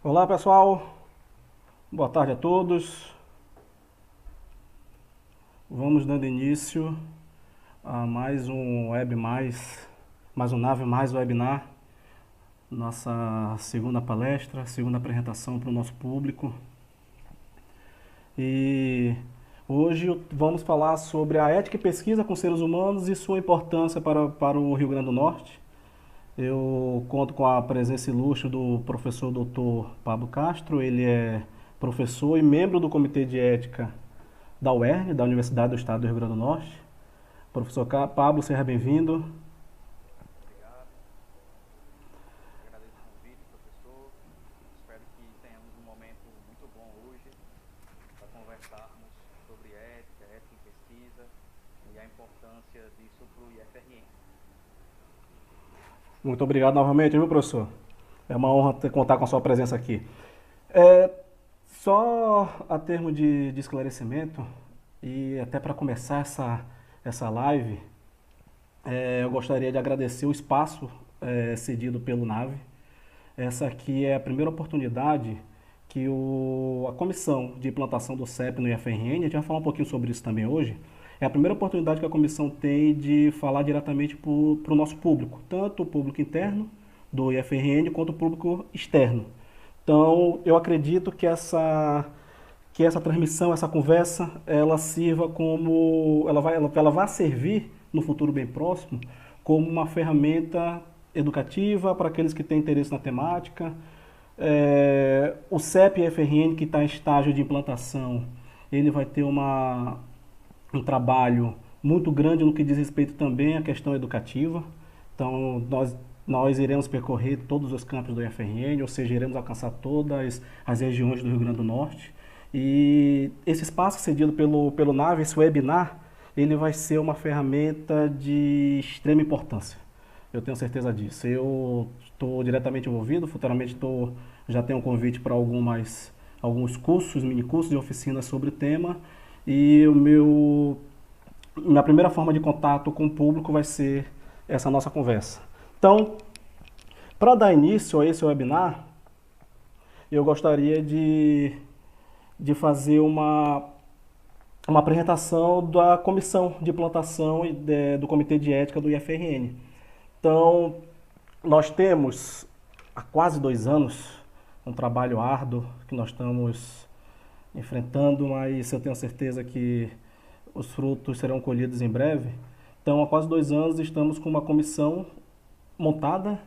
Olá pessoal, boa tarde a todos. Vamos dando início a mais um mais um Nave Mais webinar, nossa segunda palestra, segunda apresentação para o nosso público. E hoje vamos falar sobre a ética e pesquisa com seres humanos e sua importância para o Rio Grande do Norte. Eu conto com a presença ilustre do professor Dr. Pablo Castro. Ele é professor e membro do Comitê de Ética da UERN, da Universidade do Estado do Rio Grande do Norte. Professor Pablo, seja bem-vindo. Obrigado. Agradeço o convite, professor. Espero que tenhamos um momento muito bom hoje para conversarmos sobre ética, ética em pesquisa e a importância disso para o IFRN. Muito obrigado novamente, viu, professor? É uma honra contar com a sua presença aqui. Só a termo de esclarecimento, e até para começar essa live, eu gostaria de agradecer o espaço cedido pelo NAVE. Essa aqui é a primeira oportunidade que a comissão de implantação do CEP no IFRN, a gente vai falar um pouquinho sobre isso também hoje, é a primeira oportunidade que a comissão tem de falar diretamente para o nosso público, tanto o público interno do IFRN quanto o público externo. Então, eu acredito que essa transmissão, essa conversa, ela sirva como, ela vai servir no futuro bem próximo como uma ferramenta educativa para aqueles que têm interesse na temática. O CEP FRN, que está em estágio de implantação, ele vai ter um trabalho muito grande no que diz respeito também à questão educativa. Então, nós iremos percorrer todos os campos do IFRN, ou seja, iremos alcançar todas as regiões do Rio Grande do Norte. E esse espaço cedido pelo NAVE, esse webinar, ele vai ser uma ferramenta de extrema importância. Eu tenho certeza disso. Eu estou diretamente envolvido, futuramente já tenho um convite para alguns cursos, mini cursos e oficinas sobre o tema. E minha primeira forma de contato com o público vai ser essa nossa conversa. Então, para dar início a esse webinar, eu gostaria de fazer uma apresentação da comissão de implantação e do Comitê de Ética do IFRN. Então, nós temos há quase 2 anos um trabalho árduo que nós estamos enfrentando, mas eu tenho certeza que os frutos serão colhidos em breve. Então, há quase 2 anos estamos com uma comissão montada,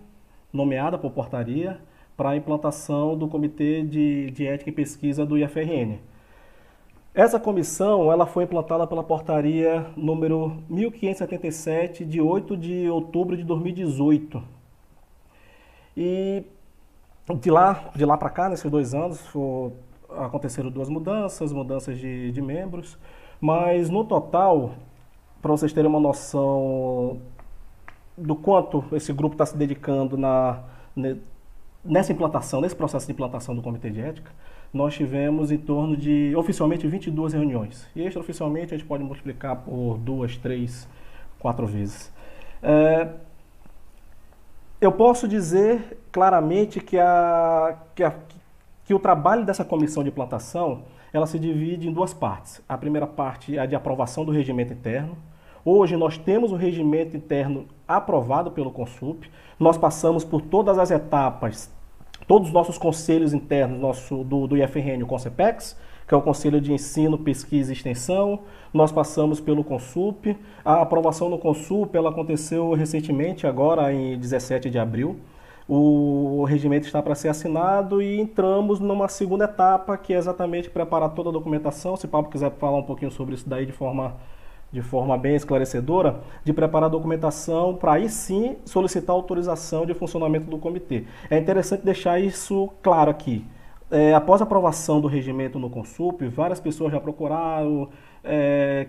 nomeada por portaria, para a implantação do Comitê de Ética e Pesquisa do IFRN. Essa comissão ela foi implantada pela portaria número 1577, de 8 de outubro de 2018. E de lá para cá, nesses 2 anos, aconteceram 2 mudanças de membros, mas no total, para vocês terem uma noção do quanto esse grupo está se dedicando nessa implantação, nesse processo de implantação do Comitê de Ética, nós tivemos em torno de, oficialmente, 22 reuniões. E extraoficialmente a gente pode multiplicar por 2, 3, 4 vezes. Eu posso dizer claramente que o trabalho dessa comissão de implantação, ela se divide em 2 partes. A primeira parte é a de aprovação do regimento interno. Hoje nós temos o regimento interno aprovado pelo Consup. Nós passamos por todas as etapas, todos os nossos conselhos internos do IFRN, o CONSEPEX, que é o Conselho de Ensino, Pesquisa e Extensão. Nós passamos pelo Consup. A aprovação no Consup ela aconteceu recentemente, agora em 17 de abril. O regimento está para ser assinado e entramos numa segunda etapa, que é exatamente preparar toda a documentação. Se o Pablo quiser falar um pouquinho sobre isso daí de forma bem esclarecedora, de preparar a documentação para aí sim solicitar autorização de funcionamento do comitê. É interessante deixar isso claro aqui. Após a aprovação do regimento no Consup, várias pessoas já procuraram,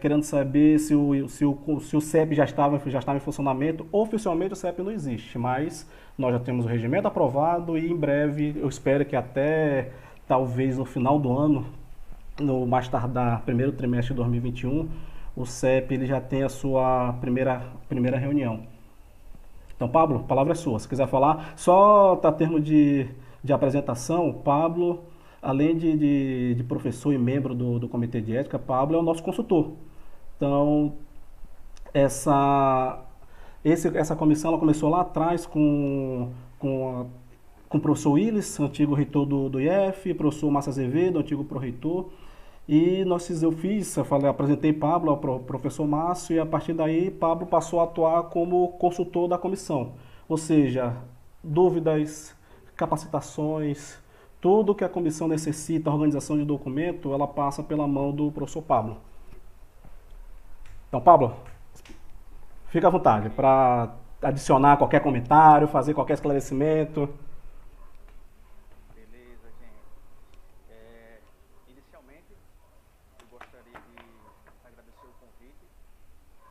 querendo saber se o CEP já estava em funcionamento. Oficialmente o CEP não existe, mas nós já temos o regimento aprovado e em breve, eu espero que até talvez no final do ano, no mais tardar primeiro trimestre de 2021, o CEP ele já tem a sua primeira reunião. Então, Pablo, a palavra é sua. Se quiser falar, só a termo de de apresentação, Pablo, além de professor e membro do Comitê de Ética, Pablo é o nosso consultor. Então, essa, essa comissão ela começou lá atrás com o professor Willis, antigo reitor do IF, professor Márcio Azevedo, antigo pró-reitor, e apresentei Pablo ao professor Márcio, e a partir daí Pablo passou a atuar como consultor da comissão. Ou seja, dúvidas, capacitações, tudo que a comissão necessita, a organização de documento, ela passa pela mão do professor Pablo. Então, Pablo, fica à vontade para adicionar qualquer comentário, fazer qualquer esclarecimento. Beleza, gente. Inicialmente, eu gostaria de agradecer o convite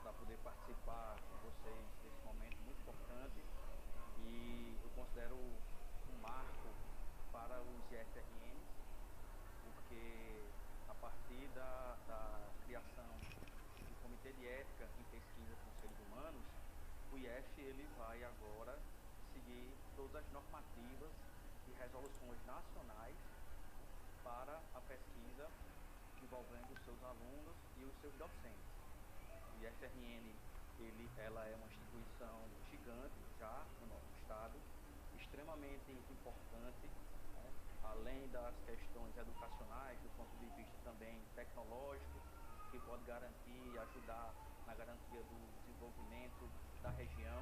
para poder participar com vocês desse momento muito importante e eu considero um marco para os IFRNs, porque a partir da criação do Comitê de Ética em Pesquisa com Seres Humanos, o IF ele vai agora seguir todas as normativas e resoluções nacionais para a pesquisa envolvendo os seus alunos e os seus docentes. O IFRN ela é uma instituição gigante já no nosso estado, extremamente importante, né? Além das questões educacionais, do ponto de vista também tecnológico, que pode garantir, ajudar na garantia do desenvolvimento da região.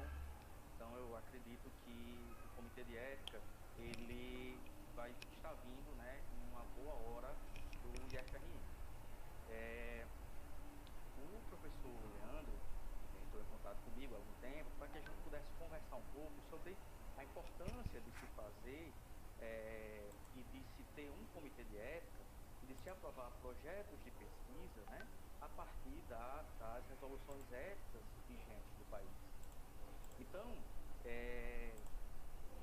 Então eu acredito que o Comitê de Ética ele vai estar vindo, né, em uma boa hora do IFRN. O professor Leandro entrou em contato comigo há algum tempo para que a gente pudesse conversar um pouco sobre a importância de se fazer e de se ter um comitê de ética e de se aprovar projetos de pesquisa, né, a partir das resoluções éticas vigentes do país. Então,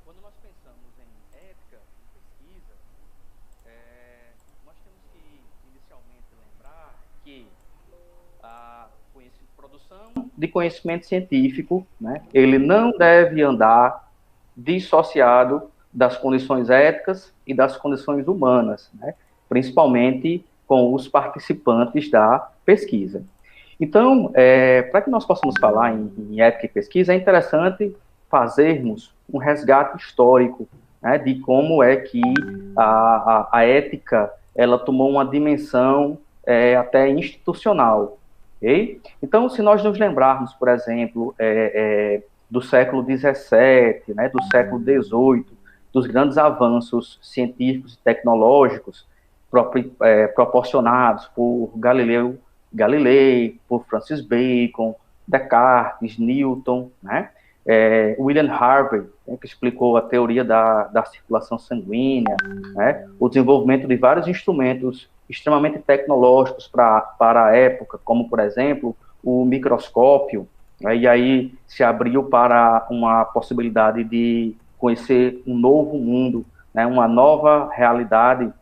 quando nós pensamos em ética e pesquisa, nós temos que inicialmente lembrar que a produção de conhecimento científico, né, ele não deve andar dissociado das condições éticas e das condições humanas, né, principalmente com os participantes da pesquisa. Então, para que nós possamos falar em ética e pesquisa, é interessante fazermos um resgate histórico, né, de como é que a ética ela tomou uma dimensão até institucional. Okay? Então, se nós nos lembrarmos, por exemplo, do século XVII, né, do século XVIII, dos grandes avanços científicos e tecnológicos proporcionados por Galilei, por Francis Bacon, Descartes, Newton, né? William Harvey, né, que explicou a teoria da circulação sanguínea, né? O desenvolvimento de vários instrumentos extremamente tecnológicos para a época, como, por exemplo, o microscópio, né? E aí se abriu para uma possibilidade de conhecer um novo mundo, né? Uma nova realidade,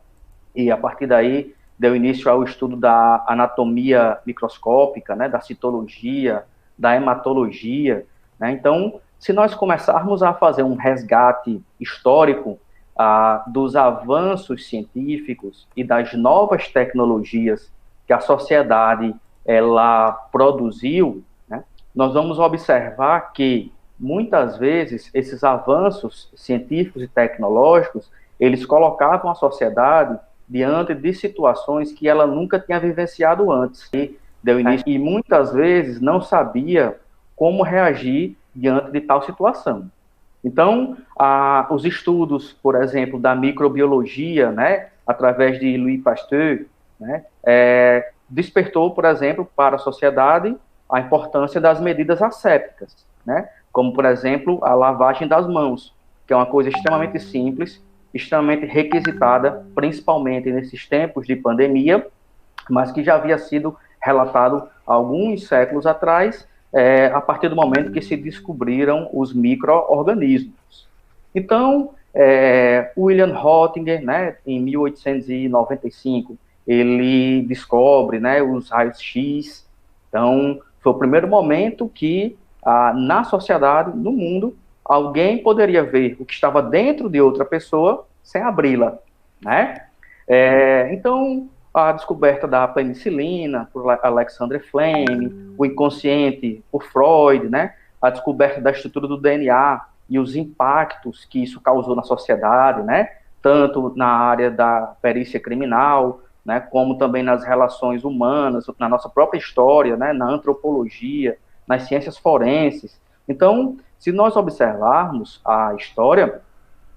e a partir daí deu início ao estudo da anatomia microscópica, né, da citologia, da hematologia, né? Então, se nós começarmos a fazer um resgate histórico dos avanços científicos e das novas tecnologias que a sociedade ela produziu, né, nós vamos observar que, muitas vezes, esses avanços científicos e tecnológicos, eles colocavam a sociedade diante de situações que ela nunca tinha vivenciado antes. E muitas vezes não sabia como reagir diante de tal situação. Então, os estudos, por exemplo, da microbiologia, né, através de Louis Pasteur, né, despertou, por exemplo, para a sociedade a importância das medidas assépticas, né, como, por exemplo, a lavagem das mãos, que é uma coisa extremamente simples, extremamente requisitada, principalmente nesses tempos de pandemia, mas que já havia sido relatado há alguns séculos atrás, a partir do momento que se descobriram os micro-organismos. Então, William Röntgen, né, em 1895, ele descobre, né, os raios-x. Então, foi o primeiro momento que, na sociedade, no mundo, alguém poderia ver o que estava dentro de outra pessoa sem abri-la, né? Então, a descoberta da penicilina por Alexander Fleming, o inconsciente por Freud, né? A descoberta da estrutura do DNA e os impactos que isso causou na sociedade, né? Tanto na área da perícia criminal, né? Como também nas relações humanas, na nossa própria história, né? Na antropologia, nas ciências forenses. Então, se nós observarmos a história,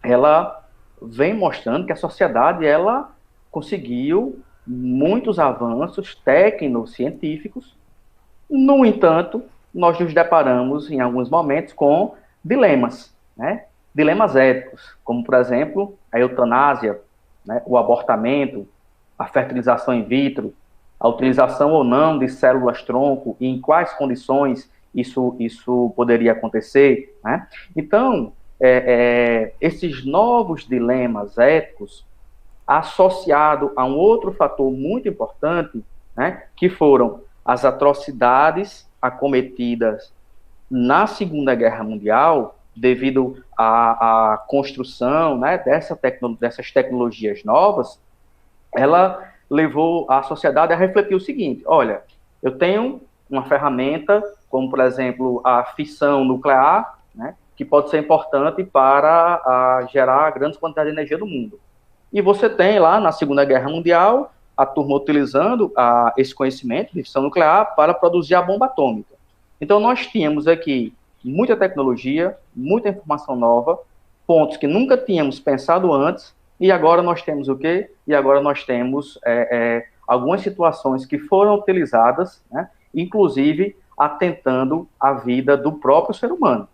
ela vem mostrando que a sociedade ela conseguiu muitos avanços técnico-científicos. No entanto, nós nos deparamos em alguns momentos com dilemas, né? Dilemas éticos, como por exemplo a eutanásia, né? O abortamento, a fertilização in vitro, a utilização ou não de células-tronco e em quais condições isso poderia acontecer, né? Então, esses novos dilemas éticos, associado a um outro fator muito importante, né, que foram as atrocidades acometidas na Segunda Guerra Mundial, devido à construção, né, dessas tecnologias novas, ela levou a sociedade a refletir o seguinte: olha, eu tenho uma ferramenta, como por exemplo a fissão nuclear, né, que pode ser importante para gerar grandes quantidades de energia no mundo. E você tem lá na Segunda Guerra Mundial a turma utilizando esse conhecimento de fissão nuclear para produzir a bomba atômica. Então nós tínhamos aqui muita tecnologia, muita informação nova, pontos que nunca tínhamos pensado antes, e agora nós temos o quê? E agora nós temos algumas situações que foram utilizadas, né, inclusive atentando à vida do próprio ser humano.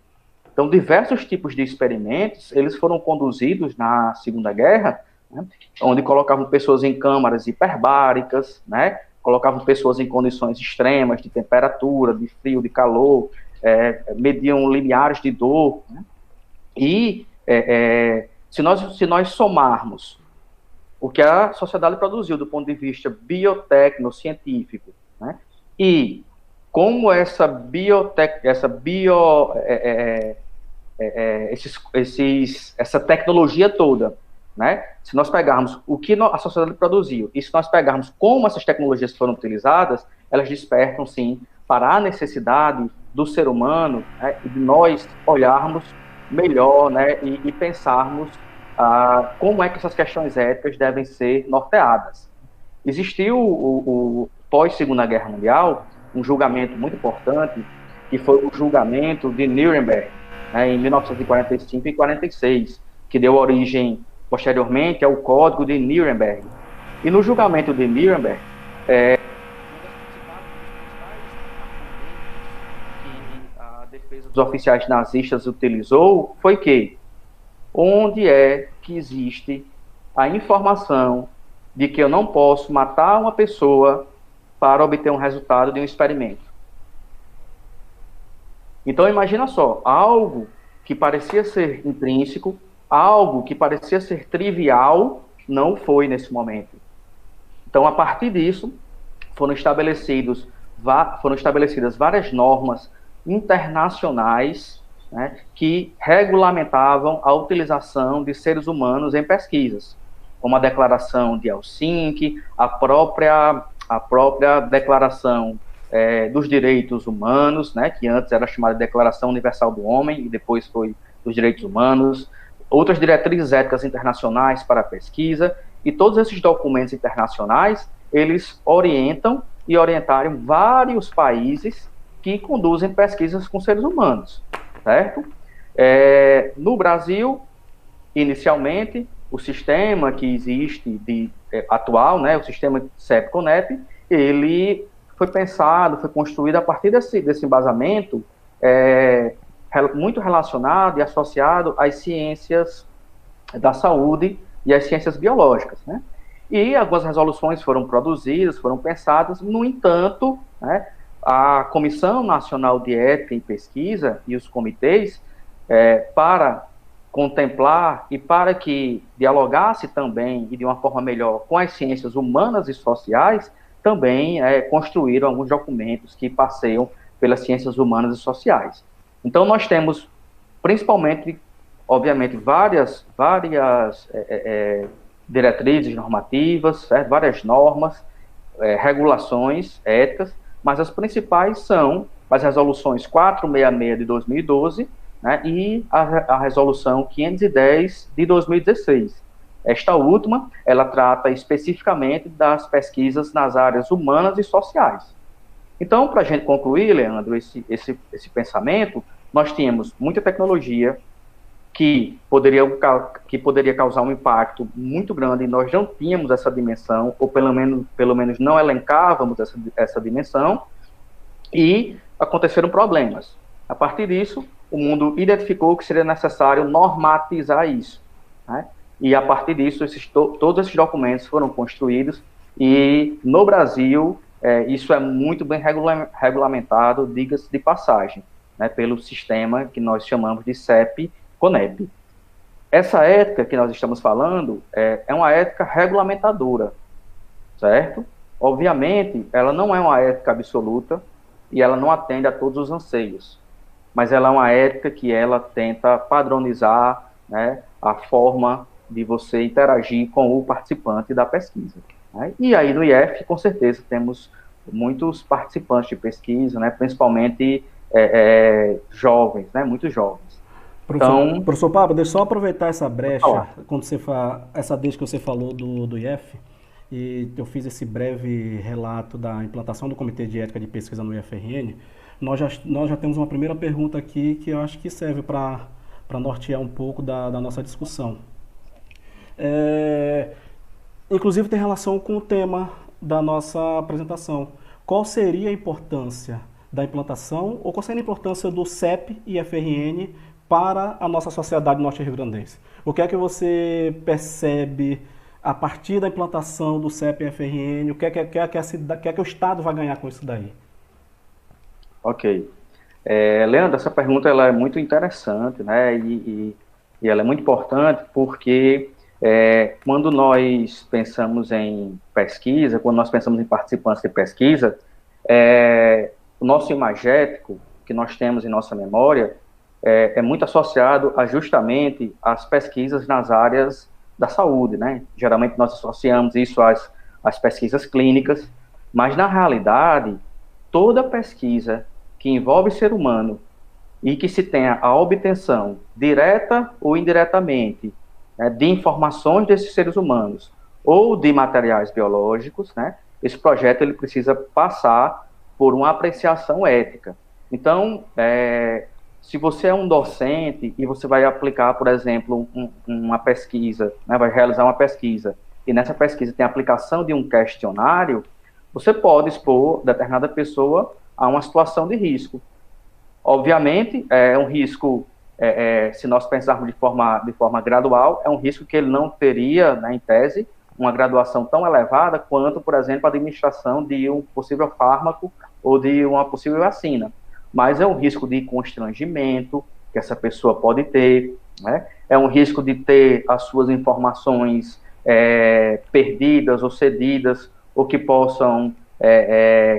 Então, diversos tipos de experimentos, eles foram conduzidos na Segunda Guerra, né, onde colocavam pessoas em câmaras hiperbáricas, né, colocavam pessoas em condições extremas de temperatura, de frio, de calor, mediam limiares de dor, né, e se nós somarmos o que a sociedade produziu do ponto de vista biotecnocientífico, né, e como essa essa tecnologia toda, né? Se nós pegarmos o que a sociedade produziu e se nós pegarmos como essas tecnologias foram utilizadas, elas despertam, sim, para a necessidade do ser humano, né, de nós olharmos melhor, né, e pensarmos como é que essas questões éticas devem ser norteadas. Existiu o pós-Segunda Guerra Mundial um julgamento muito importante, que foi o julgamento de Nuremberg, né, em 1945 e 46, que deu origem, posteriormente, ao Código de Nuremberg. E no julgamento de Nuremberg, que a defesa dos oficiais nazistas utilizou foi que onde é que existe a informação de que eu não posso matar uma pessoa para obter um resultado de um experimento. Então, imagina só, algo que parecia ser intrínseco, algo que parecia ser trivial, não foi nesse momento. Então, a partir disso, foram estabelecidas várias normas internacionais, né, que regulamentavam a utilização de seres humanos em pesquisas, como a Declaração de Helsinki, a própria Declaração dos Direitos Humanos, né, que antes era chamada de Declaração Universal do Homem e depois foi dos Direitos Humanos, outras diretrizes éticas internacionais para a pesquisa, e todos esses documentos internacionais, eles orientam e orientaram vários países que conduzem pesquisas com seres humanos, certo? No Brasil, inicialmente, o sistema que existe atual, né, o sistema CEP-CONEP, ele foi pensado, foi construído a partir desse embasamento muito relacionado e associado às ciências da saúde e às ciências biológicas, né? E algumas resoluções foram produzidas, foram pensadas, no entanto, né, a Comissão Nacional de Ética e Pesquisa e os comitês, para contemplar e para que dialogasse também e de uma forma melhor com as ciências humanas e sociais, também construíram alguns documentos que passeiam pelas ciências humanas e sociais. Então, nós temos, principalmente, obviamente, várias diretrizes normativas, certo? Várias normas, regulações éticas, mas as principais são as resoluções 466 de 2012, né, e a resolução 510 de 2016. Esta última, ela trata especificamente das pesquisas nas áreas humanas e sociais. Então, para a gente concluir, Leandro, esse pensamento, nós tínhamos muita tecnologia que poderia causar um impacto muito grande, e nós não tínhamos essa dimensão, ou pelo menos não elencávamos essa dimensão, e aconteceram problemas. A partir disso, o mundo identificou que seria necessário normatizar isso, né? E a partir disso, todos esses documentos foram construídos, e no Brasil, isso é muito bem regulamentado, diga-se de passagem, né, pelo sistema que nós chamamos de CEP-CONEP. Essa ética que nós estamos falando é uma ética regulamentadora, certo? Obviamente, ela não é uma ética absoluta e ela não atende a todos os anseios, mas ela é uma ética que ela tenta padronizar, né, a forma de você interagir com o participante da pesquisa, né? E aí no IF, com certeza, temos muitos participantes de pesquisa, né, principalmente jovens, né, muito jovens. Então, professor Pablo, deixa eu só aproveitar essa brecha, quando essa deixa que você falou do IF, e eu fiz esse breve relato da implantação do Comitê de Ética de Pesquisa no IFRN. Nós já temos uma primeira pergunta aqui que eu acho que serve para nortear um pouco da nossa discussão. Inclusive tem relação com o tema da nossa apresentação. Qual seria a importância da implantação, ou qual seria a importância do CEP e IFRN para a nossa sociedade norte-riograndense? O que é que você percebe a partir da implantação do CEP e IFRN? O que é que o Estado vai ganhar com isso daí? Ok. Leandro, essa pergunta ela é muito interessante, né? E ela é muito importante porque quando nós pensamos em pesquisa, quando nós pensamos em participantes de pesquisa, o nosso imagético que nós temos em nossa memória é muito associado justamente às pesquisas nas áreas da saúde, né? Geralmente nós associamos isso às pesquisas clínicas, mas na realidade, toda pesquisa que envolve ser humano e que se tenha a obtenção, direta ou indiretamente, né, de informações desses seres humanos ou de materiais biológicos, né, esse projeto ele precisa passar por uma apreciação ética. Então, se você é um docente e você vai aplicar, por exemplo, uma pesquisa, né, vai realizar uma pesquisa, e nessa pesquisa tem a aplicação de um questionário, você pode expor determinada pessoa a uma situação de risco. Obviamente, é um risco, se nós pensarmos de forma gradual, é um risco que ele não teria, né, em tese, uma graduação tão elevada quanto, por exemplo, a administração de um possível fármaco ou de uma possível vacina. Mas é um risco de constrangimento que essa pessoa pode ter, né? É um risco de ter as suas informações perdidas ou cedidas, ou que possam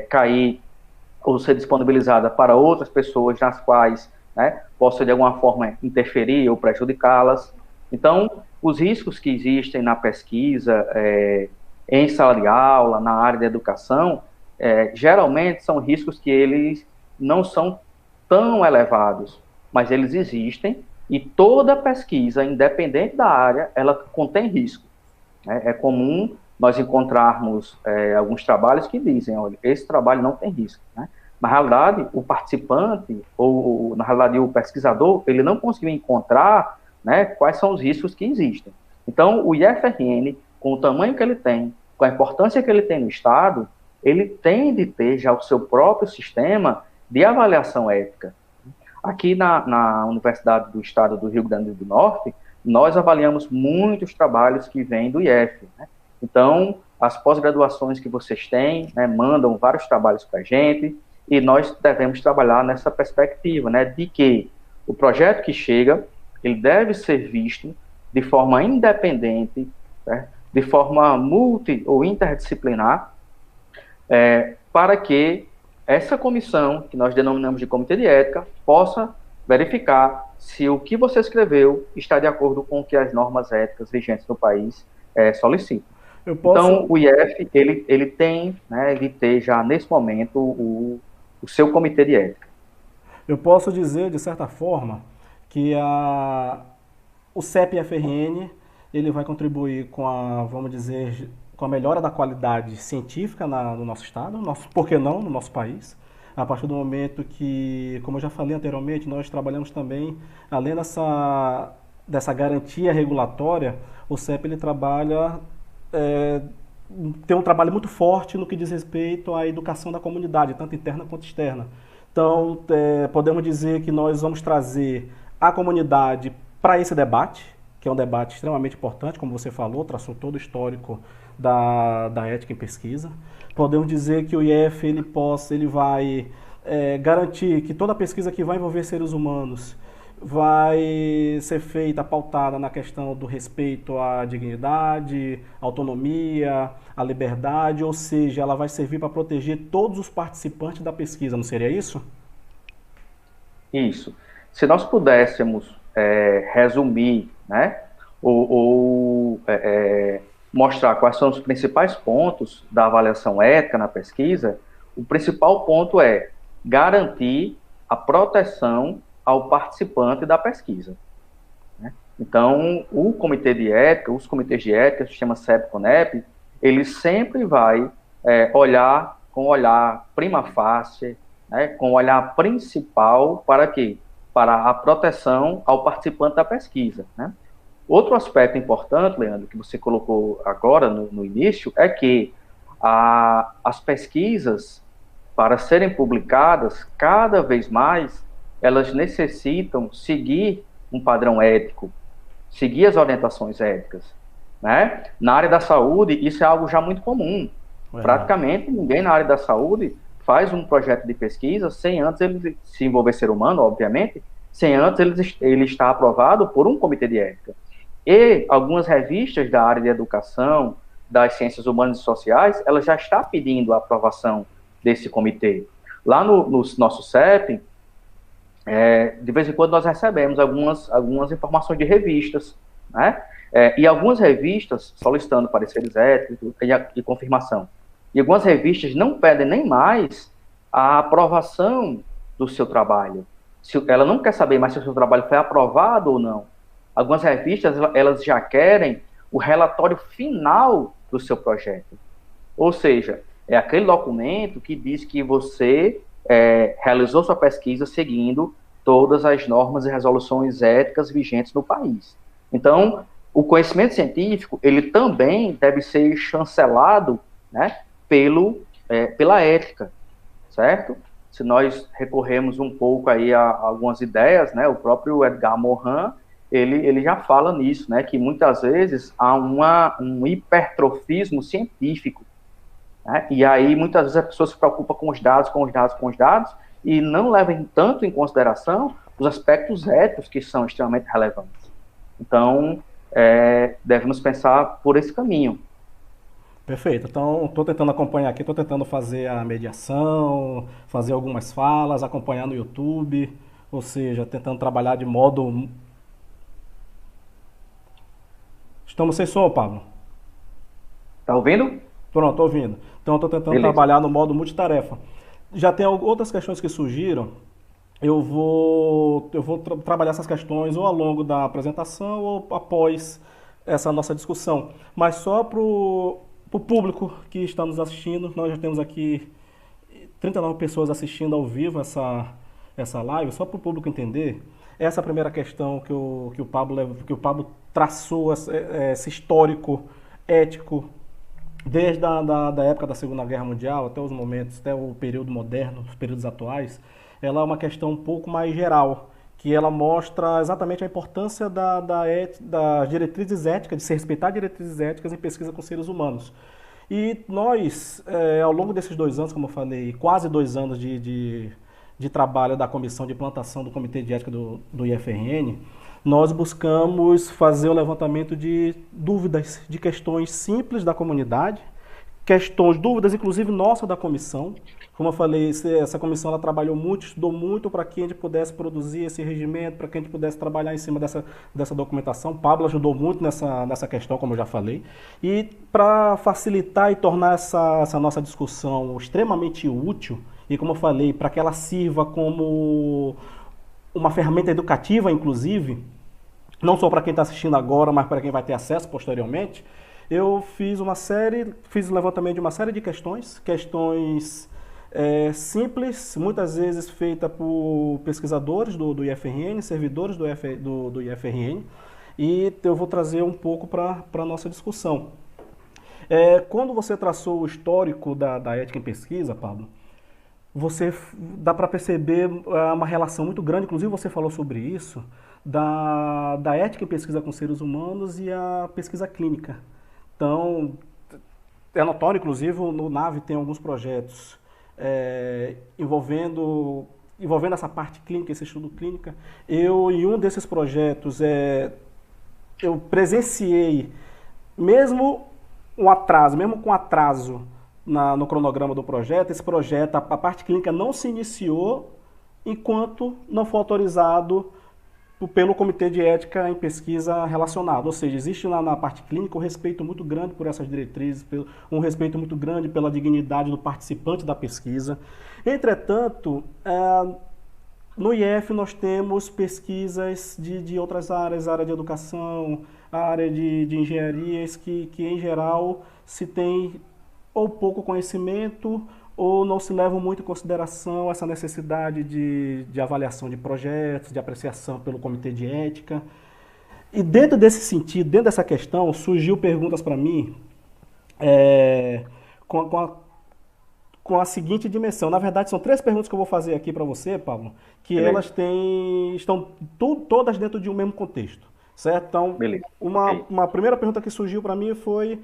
cair ou ser disponibilizada para outras pessoas nas quais, né, possa de alguma forma interferir ou prejudicá-las. Então, os riscos que existem na pesquisa, em sala de aula, na área da educação, geralmente são riscos que eles não são tão elevados, mas eles existem, e toda pesquisa, independente da área, ela contém risco. É comum nós encontrarmos alguns trabalhos que dizem, olha, esse trabalho não tem risco, né? Na realidade, o participante, ou na realidade o pesquisador, ele não conseguiu encontrar, né, quais são os riscos que existem. Então, o IFRN, com o tamanho que ele tem, com a importância que ele tem no Estado, ele tem de ter já o seu próprio sistema de avaliação ética. Aqui na Universidade do Estado do Rio Grande do Norte, nós avaliamos muitos trabalhos que vêm do IF, né? Então, as pós-graduações que vocês têm, né, mandam vários trabalhos para a gente, e nós devemos trabalhar nessa perspectiva, né, de que o projeto que chega, ele deve ser visto de forma independente, né, de forma multi ou interdisciplinar, para que essa comissão, que nós denominamos de Comitê de Ética, possa verificar se o que você escreveu está de acordo com o que as normas éticas vigentes no país solicitam. Então, o IF, ele tem, né, ele tem já nesse momento o seu comitê de ética. Eu posso dizer, de certa forma, que o CEP-FRN ele vai contribuir com a, vamos dizer, com a melhora da qualidade científica no nosso estado, por que não, no nosso país, a partir do momento que, como eu já falei anteriormente, nós trabalhamos também, além dessa garantia regulatória, o CEP ele trabalha, tem um trabalho muito forte no que diz respeito à educação da comunidade, tanto interna quanto externa. Então, podemos dizer que nós vamos trazer a comunidade para esse debate, que é um debate extremamente importante, como você falou, traçou todo o histórico da ética em pesquisa. Podemos dizer que o IF ele vai garantir que toda pesquisa que vai envolver seres humanos vai ser feita, pautada na questão do respeito à dignidade, à autonomia, à liberdade, ou seja, ela vai servir para proteger todos os participantes da pesquisa, não seria isso? Isso. Se nós pudéssemos resumir, né, ou mostrar quais são os principais pontos da avaliação ética na pesquisa, o principal ponto é garantir a proteção ao participante da pesquisa. Né? Então, o comitê de ética, os comitês de ética, o sistema CEP-CONEP, ele sempre vai olhar com o olhar prima facie, né, com o olhar principal para quê? Para a proteção ao participante da pesquisa. Né? Outro aspecto importante, Leandro, que você colocou agora no início, é que as pesquisas, para serem publicadas, cada vez mais, elas necessitam seguir um padrão ético, seguir as orientações éticas. Né? Na área da saúde, isso é algo já muito comum. Praticamente ninguém na área da saúde faz um projeto de pesquisa sem antes ele se envolver ser humano, obviamente, sem antes ele estar aprovado por um comitê de ética. E algumas revistas da área de educação, das ciências humanas e sociais, ela já está pedindo a aprovação desse comitê. Lá no nosso CEP, de vez em quando nós recebemos algumas informações de revistas, né? E algumas revistas solicitando pareceres éticos e confirmação. E algumas revistas não pedem nem mais a aprovação do seu trabalho. Ela não quer saber mais se o seu trabalho foi aprovado ou não. Algumas revistas, elas já querem o relatório final do seu projeto. Ou seja, é aquele documento que diz que você realizou sua pesquisa seguindo todas as normas e resoluções éticas vigentes no país. Então, o conhecimento científico, ele também deve ser chancelado, né, pela ética, certo? Se nós recorremos um pouco aí a algumas ideias, né, o próprio Edgar Morin, ele já fala nisso, né, que muitas vezes há um hipertrofismo científico, né, e aí muitas vezes a pessoa se preocupa com os dados, e não leva tanto em consideração os aspectos éticos que são extremamente relevantes. Então, devemos pensar por esse caminho. Perfeito. Então, estou tentando acompanhar aqui, estou tentando fazer a mediação, fazer algumas falas, acompanhar no YouTube, ou seja, tentando trabalhar de modo... Estamos sem som, Pablo? Tá ouvindo? Pronto, estou ouvindo. Então, estou tentando trabalhar no modo multitarefa. Já tem outras questões que surgiram. Eu vou trabalhar essas questões ou ao longo da apresentação ou após essa nossa discussão. Mas só para o público que está nos assistindo, nós já temos aqui 39 pessoas assistindo ao vivo essa live, só para o público entender. Essa primeira questão que o Pablo traçou, esse histórico ético, desde da época da Segunda Guerra Mundial até os momentos, até o período moderno, os períodos atuais, ela é uma questão um pouco mais geral, que ela mostra exatamente a importância das diretrizes éticas, de se respeitar diretrizes éticas em pesquisa com seres humanos. E nós, ao longo desses 2 anos, como eu falei, quase 2 anos de trabalho da comissão de implantação do Comitê de Ética do IFRN, nós buscamos fazer o levantamento de dúvidas, de questões simples da comunidade, dúvidas inclusive nossas da comissão, Como eu falei, essa comissão ela trabalhou muito, estudou muito para que a gente pudesse produzir esse regimento, para que a gente pudesse trabalhar em cima dessa documentação. Pablo ajudou muito nessa questão, como eu já falei. E para facilitar e tornar essa nossa discussão extremamente útil, e como eu falei, para que ela sirva como uma ferramenta educativa, inclusive, não só para quem está assistindo agora, mas para quem vai ter acesso posteriormente, eu fiz o levantamento de uma série de questões simples, muitas vezes feita por pesquisadores do IFRN, servidores do IFRN, e eu vou trazer um pouco para a nossa discussão. Quando você traçou o histórico da ética em pesquisa, Pablo, você dá para perceber uma relação muito grande, inclusive você falou sobre isso, da ética em pesquisa com seres humanos e a pesquisa clínica. Então, é notório, inclusive, no NAVE tem alguns projetos envolvendo essa parte clínica, esse estudo clínica. Em um desses projetos, eu presenciei, mesmo com atraso no cronograma do projeto, esse projeto, a parte clínica não se iniciou enquanto não for autorizado pelo Comitê de Ética em Pesquisa relacionado. Ou seja, existe lá na parte clínica um respeito muito grande por essas diretrizes, um respeito muito grande pela dignidade do participante da pesquisa. Entretanto, no IF nós temos pesquisas de outras áreas, área de educação, área de engenharias, que em geral se tem ou pouco conhecimento ou não se leva muito em consideração essa necessidade de avaliação de projetos, de apreciação pelo Comitê de Ética. E dentro desse sentido, dentro dessa questão, surgiu perguntas para mim com a seguinte dimensão. Na verdade, são 3 perguntas que eu vou fazer aqui para você, Pablo, que Beleza. elas estão todas dentro de um mesmo contexto, certo? Então, Beleza. uma primeira pergunta que surgiu para mim foi,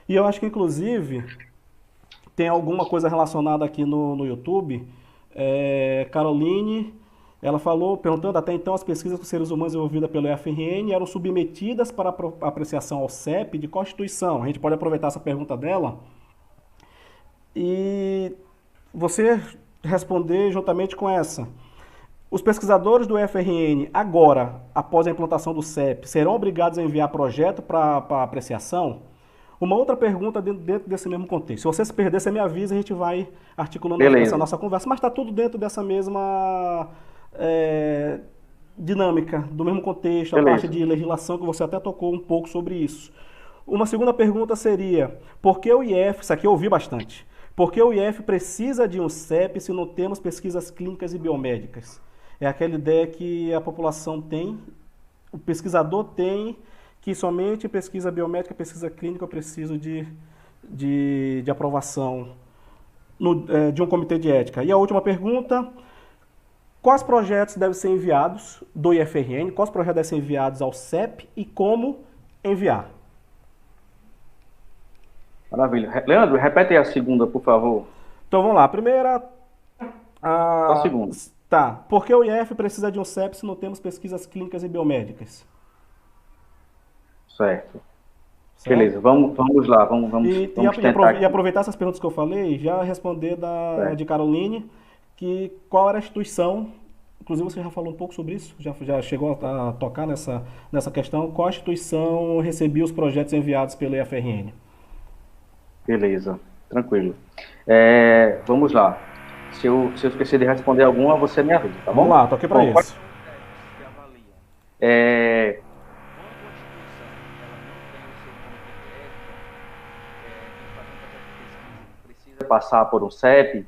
e eu acho que inclusive tem alguma coisa relacionada aqui no YouTube, Caroline, ela falou, perguntando, até então as pesquisas com seres humanos envolvidas pelo IFRN eram submetidas para apreciação ao CEP de qual instituição? A gente pode aproveitar essa pergunta dela e você responder juntamente com essa. Os pesquisadores do IFRN, agora, após a implantação do CEP, serão obrigados a enviar projeto para apreciação? Uma outra pergunta dentro desse mesmo contexto. Se você se perder, você me avisa e a gente vai articulando essa nossa conversa. Mas está tudo dentro dessa mesma dinâmica, do mesmo contexto, a parte de legislação, que você até tocou um pouco sobre isso. Uma segunda pergunta seria, por que o IF, isso aqui eu ouvi bastante, por que o IF precisa de um CEP se não temos pesquisas clínicas e biomédicas? É aquela ideia que a população tem, o pesquisador tem, que somente pesquisa biomédica, pesquisa clínica, eu preciso de aprovação de um comitê de ética. E a última pergunta, quais projetos devem ser enviados do IFRN, quais projetos devem ser enviados ao CEP e como enviar? Maravilha. Leandro, repete aí a segunda, por favor. Então vamos lá, a primeira... A segunda. Tá, por que o IF precisa de um CEP se não temos pesquisas clínicas e biomédicas? Certo. Beleza, vamos lá, vamos tentar. E aproveitar essas perguntas que eu falei, já responder de Caroline, que qual era a instituição, inclusive você já falou um pouco sobre isso, já chegou a tocar nessa questão, qual a instituição recebia os projetos enviados pelo IFRN? Beleza, tranquilo. Vamos lá. Se eu esquecer de responder alguma, você me avisa, tá bom? Vamos lá, tô aqui para isso. Passar por um CEP,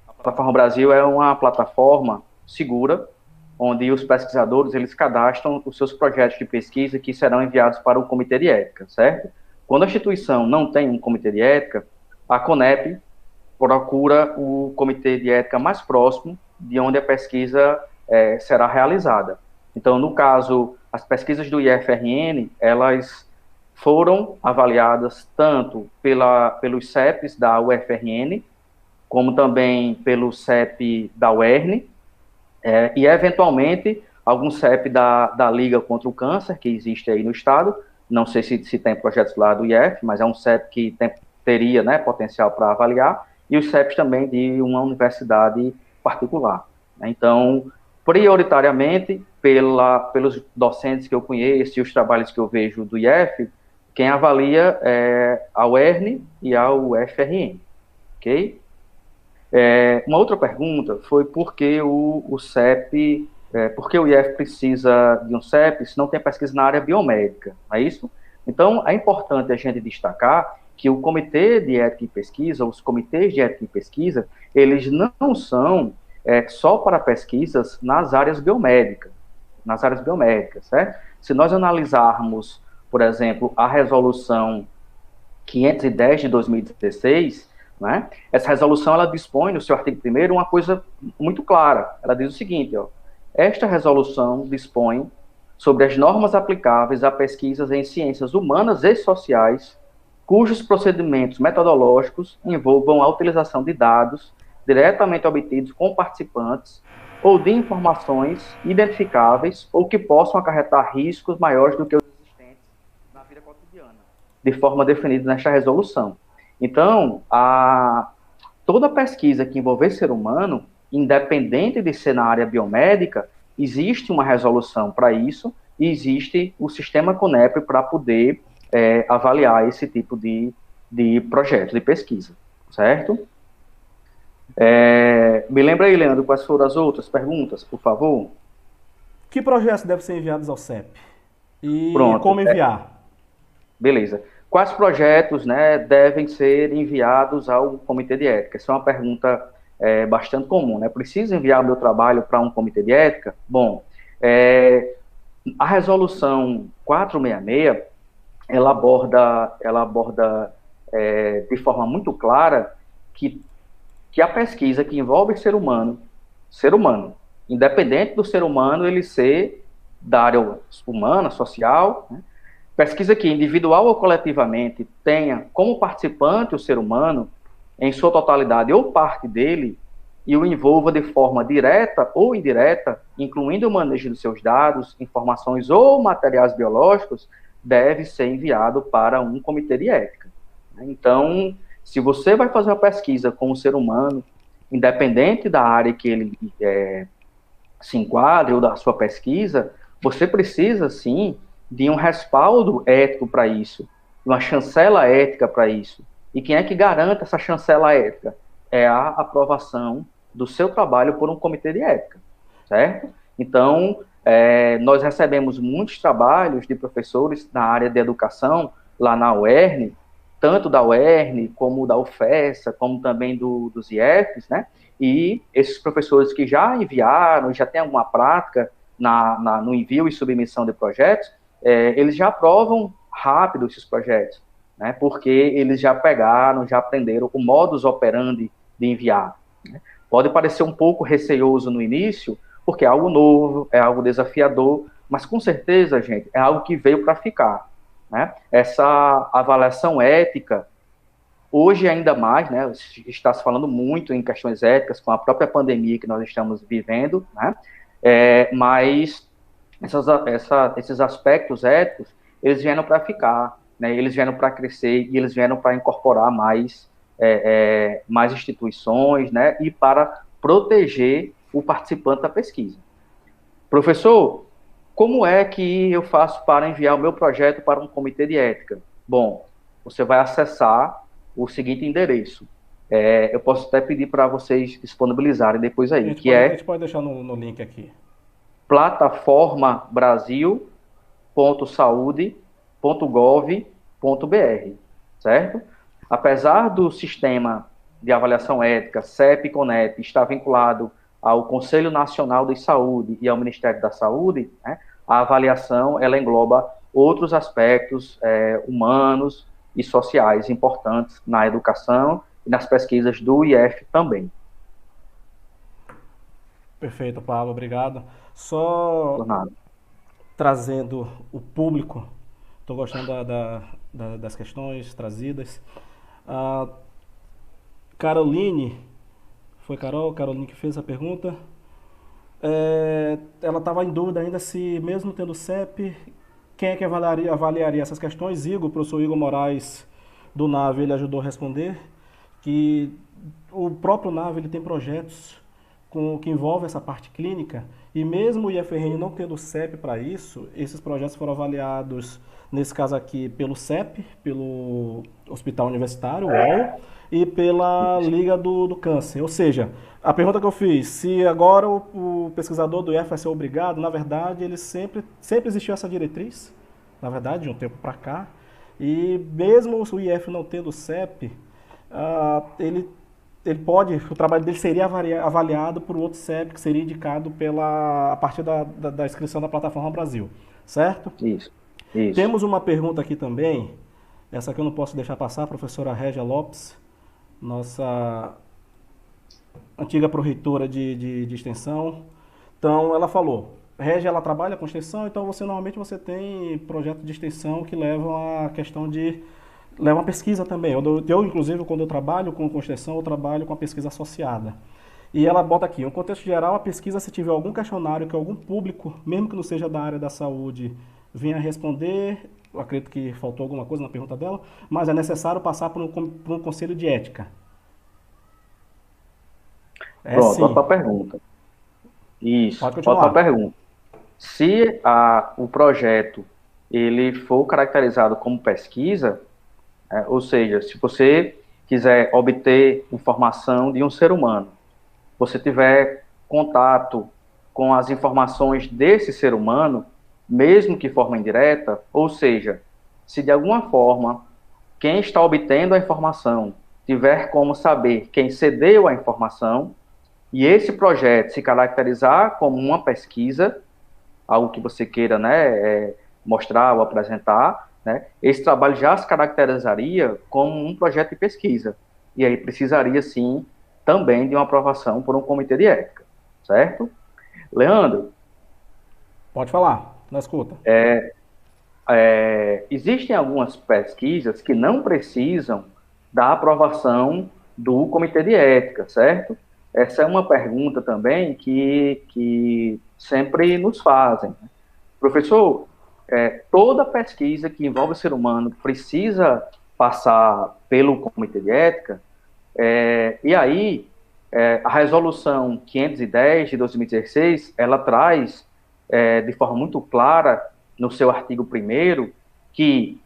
a Plataforma Brasil é uma plataforma segura, onde os pesquisadores eles cadastram os seus projetos de pesquisa que serão enviados para o Comitê de Ética, certo? Quando a instituição não tem um Comitê de Ética, a CONEP procura o Comitê de Ética mais próximo de onde a pesquisa será realizada. Então, no caso, as pesquisas do IFRN, elas foram avaliadas tanto pelos CEPs da UFRN, como também pelo CEP da UERN, e, eventualmente, algum CEP da Liga contra o Câncer, que existe aí no estado, não sei se tem projetos lá do IF, mas é um CEP que teria, né, potencial para avaliar, e os CEPs também de uma universidade particular. Então, prioritariamente, pelos docentes que eu conheço e os trabalhos que eu vejo do IF, quem avalia é a UERN e a UFRN, ok? Uma outra pergunta foi por que o CEP, por que o IF precisa de um CEP se não tem pesquisa na área biomédica, não é isso? Então, é importante a gente destacar que o Comitê de Ética e Pesquisa, os comitês de ética e pesquisa, eles não são só para pesquisas nas áreas biomédicas, certo? Se nós analisarmos, por exemplo, a resolução 510 de 2016, né, essa resolução ela dispõe no seu artigo 1º uma coisa muito clara. Ela diz o seguinte, ó, esta resolução dispõe sobre as normas aplicáveis a pesquisas em ciências humanas e sociais, cujos procedimentos metodológicos envolvam a utilização de dados diretamente obtidos com participantes ou de informações identificáveis ou que possam acarretar riscos maiores do que os existentes na vida cotidiana, de forma definida nesta resolução. Então, toda pesquisa que envolver ser humano, independente de ser na área biomédica, existe uma resolução para isso e existe o sistema CONEP para poder avaliar esse tipo de projeto, de pesquisa, certo? Me lembra aí, Leandro, quais foram as outras perguntas, por favor? Que projetos devem ser enviados ao CEP? E Pronto, como enviar? Beleza. Quais projetos, né, devem ser enviados ao Comitê de Ética? Essa é uma pergunta bastante comum, né? Preciso enviar o meu trabalho para um Comitê de Ética? Bom, a resolução 466, ela aborda de forma muito clara que a pesquisa que envolve ser humano, independente do ser humano ele ser da área humana, social, né? Pesquisa que, individual ou coletivamente, tenha como participante o ser humano, em sua totalidade ou parte dele, e o envolva de forma direta ou indireta, incluindo o manejo dos seus dados, informações ou materiais biológicos, deve ser enviado para um comitê de ética. Então, se você vai fazer uma pesquisa com o ser humano, independente da área que ele se enquadre ou da sua pesquisa, você precisa, sim, de um respaldo ético para isso, uma chancela ética para isso. E quem é que garante essa chancela ética? É a aprovação do seu trabalho por um comitê de ética, certo? Então, nós recebemos muitos trabalhos de professores na área de educação, lá na UERN, tanto da UERN, como da UFESA, como também dos IEFs, né? E esses professores que já enviaram, já têm alguma prática no envio e submissão de projetos, eles já aprovam rápido esses projetos, né? Porque eles já pegaram, já aprenderam o modus operandi de enviar, né? Pode parecer um pouco receioso no início, porque é algo novo, é algo desafiador, mas com certeza, gente, é algo que veio para ficar, né? Essa avaliação ética, hoje ainda mais, né, está se falando muito em questões éticas com a própria pandemia que nós estamos vivendo, né? Mas esses aspectos éticos, eles vieram para ficar, né? Eles vieram para crescer e eles vieram para incorporar mais instituições, né? E para proteger o participante da pesquisa. Professor, como é que eu faço para enviar o meu projeto para um comitê de ética? Bom, você vai acessar o seguinte endereço. Eu posso até pedir para vocês disponibilizarem depois aí, A gente pode deixar no link aqui. plataformabrasil.saude.gov.br, certo? Apesar do sistema de avaliação ética, CEP e CONEP, estar vinculado ao Conselho Nacional de Saúde e ao Ministério da Saúde, né, a avaliação ela engloba outros aspectos humanos e sociais importantes na educação e nas pesquisas do IF também. Perfeito, Pablo, obrigado. Só trazendo o público, estou gostando das questões trazidas. Caroline, foi Caroline que fez a pergunta. ela estava em dúvida ainda se, mesmo tendo CEP, quem é que avaliaria essas questões. Igor, o professor Igor Moraes, do NAVE, ele ajudou a responder que o próprio NAVE ele tem projetos que envolvem essa parte clínica, e mesmo o IFRN não tendo CEP para isso, esses projetos foram avaliados, nesse caso aqui, pelo CEP, pelo Hospital Universitário, o UOL, e pela Liga do Câncer. Ou seja, a pergunta que eu fiz, se agora o pesquisador do IF vai ser obrigado, na verdade, ele sempre existiu essa diretriz, na verdade, de um tempo para cá, e mesmo o IF não tendo CEP, ele pode, o trabalho dele seria avaliado por outro CEP que seria indicado a partir da inscrição da Plataforma Brasil, certo? Isso. Temos uma pergunta aqui também, essa aqui eu não posso deixar passar, a professora Régia Lopes, nossa antiga pró-reitora de extensão. Então, ela falou, Régia, ela trabalha com extensão, então normalmente você tem projetos de extensão que levam a questão de leva uma pesquisa também. Inclusive, quando eu trabalho com extensão, eu trabalho com a pesquisa associada. E ela bota aqui, no contexto geral, a pesquisa, se tiver algum questionário que algum público, mesmo que não seja da área da saúde, venha responder, eu acredito que faltou alguma coisa na pergunta dela, mas é necessário passar por um conselho de ética. Pronto, volta para a pergunta. Isso, volta para a pergunta. Se o projeto ele for caracterizado como pesquisa, ou seja, se você quiser obter informação de um ser humano, você tiver contato com as informações desse ser humano, mesmo que de forma indireta, ou seja, se de alguma forma quem está obtendo a informação tiver como saber quem cedeu a informação, e esse projeto se caracterizar como uma pesquisa, algo que você queira, né, mostrar ou apresentar, né, esse trabalho já se caracterizaria como um projeto de pesquisa. E aí precisaria, sim, também de uma aprovação por um comitê de ética, certo? Leandro? Pode falar, na escuta. Existem algumas pesquisas que não precisam da aprovação do comitê de ética, certo? Essa é uma pergunta também que sempre nos fazem. Professor, toda pesquisa que envolve o ser humano precisa passar pelo comitê de ética, e aí a resolução 510 de 2016, ela traz de forma muito clara, no seu artigo 1º, que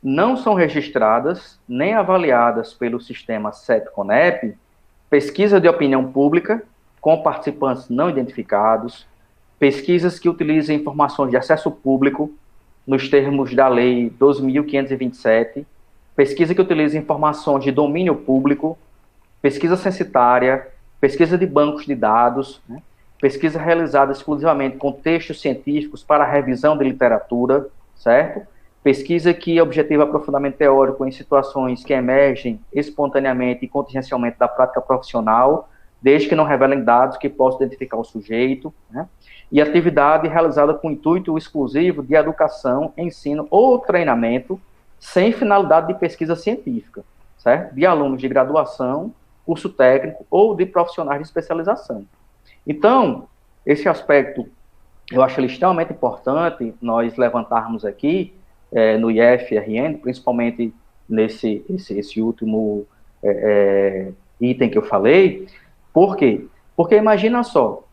não são registradas nem avaliadas pelo sistema CEP-CONEP pesquisa de opinião pública com participantes não identificados, pesquisas que utilizem informações de acesso público nos termos da Lei 12.527, pesquisa que utiliza informações de domínio público, pesquisa censitária, pesquisa de bancos de dados, né? Pesquisa realizada exclusivamente com textos científicos para revisão de literatura, certo? Pesquisa que objetiva aprofundamento teórico em situações que emergem espontaneamente e contingencialmente da prática profissional, desde que não revelem dados que possam identificar o sujeito, né? E atividade realizada com intuito exclusivo de educação, ensino ou treinamento, sem finalidade de pesquisa científica, certo? De alunos de graduação, curso técnico ou de profissionais de especialização. Então, esse aspecto, eu acho ele extremamente importante nós levantarmos aqui, no IFRN, principalmente esse último item que eu falei. Por quê? Porque imagina só,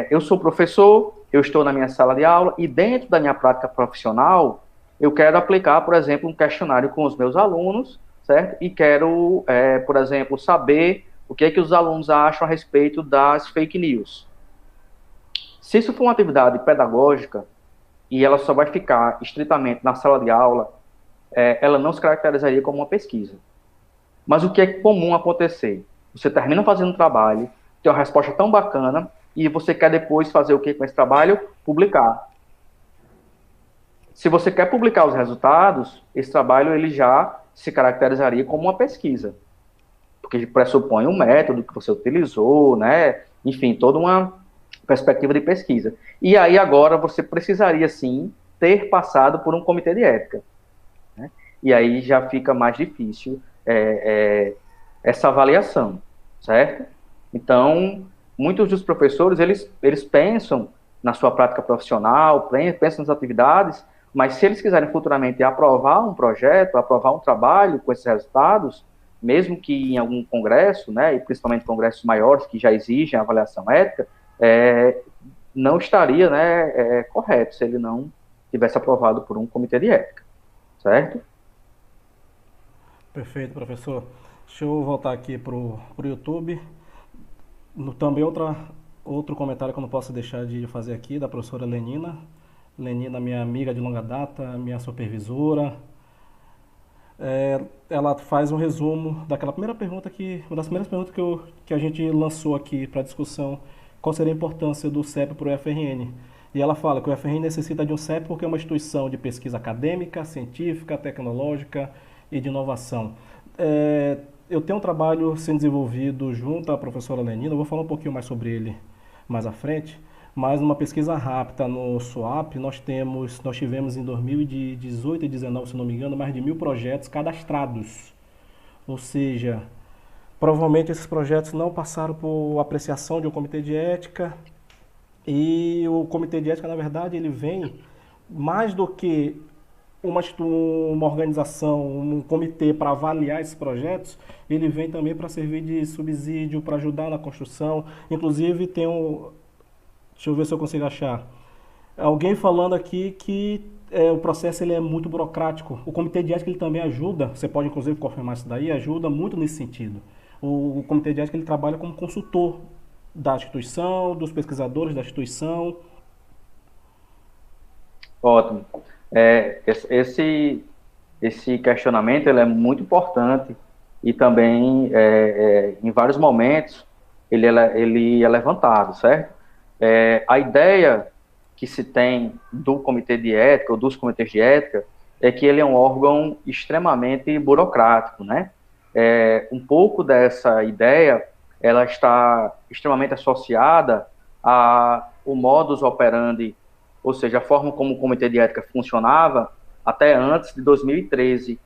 eu sou professor, eu estou na minha sala de aula e dentro da minha prática profissional, eu quero aplicar, por exemplo, um questionário com os meus alunos, certo? E quero, por exemplo, saber o que é que os alunos acham a respeito das fake news. Se isso for uma atividade pedagógica e ela só vai ficar estritamente na sala de aula, ela não se caracterizaria como uma pesquisa. Mas o que é comum acontecer? Você termina fazendo um trabalho, tem uma resposta tão bacana, e você quer depois fazer o que com esse trabalho? Publicar. Se você quer publicar os resultados, esse trabalho ele já se caracterizaria como uma pesquisa, porque pressupõe um método que você utilizou, né? Enfim, toda uma perspectiva de pesquisa. E aí agora você precisaria, sim, ter passado por um comitê de ética, né? E aí já fica mais difícil essa avaliação, certo? Então, muitos dos professores, eles pensam na sua prática profissional, pensam nas atividades, mas se eles quiserem futuramente aprovar um projeto, aprovar um trabalho com esses resultados, mesmo que em algum congresso, né, e principalmente congressos maiores que já exigem avaliação ética, não estaria, né, correto se ele não tivesse aprovado por um comitê de ética, certo? Perfeito, professor. Deixa eu voltar aqui para o YouTube. Também outro comentário que eu não posso deixar de fazer aqui, da professora Lenina. Lenina, minha amiga de longa data, minha supervisora. Ela faz um resumo daquela primeira pergunta uma das primeiras perguntas que a gente lançou aqui para discussão, qual seria a importância do CEP para o UFRN. E ela fala que o UFRN necessita de um CEP porque é uma instituição de pesquisa acadêmica, científica, tecnológica e de inovação. Eu tenho um trabalho sendo desenvolvido junto à professora Lenina, eu vou falar um pouquinho mais sobre ele mais à frente, mas numa pesquisa rápida no SWAP, nós tivemos em 2018 e 2019, se não me engano, mais de 1.000 projetos cadastrados. Ou seja, provavelmente esses projetos não passaram por apreciação de um comitê de ética, e o comitê de ética, na verdade, ele vem mais do que uma organização, um comitê para avaliar esses projetos, ele vem também para servir de subsídio, para ajudar na construção. Inclusive, deixa eu ver se eu consigo achar. Alguém falando aqui que o processo ele é muito burocrático. O comitê de ética ele também ajuda, você pode inclusive confirmar isso daí, ajuda muito nesse sentido. O comitê de ética ele trabalha como consultor da instituição, dos pesquisadores da instituição. Ótimo. Esse questionamento ele é muito importante e também, em vários momentos, ele é levantado, certo? A ideia que se tem do comitê de ética ou dos comitês de ética é que ele é um órgão extremamente burocrático, né? Um pouco dessa ideia, ela está extremamente associada ao modus operandi, ou seja, a forma como o comitê de ética funcionava até antes de 2013.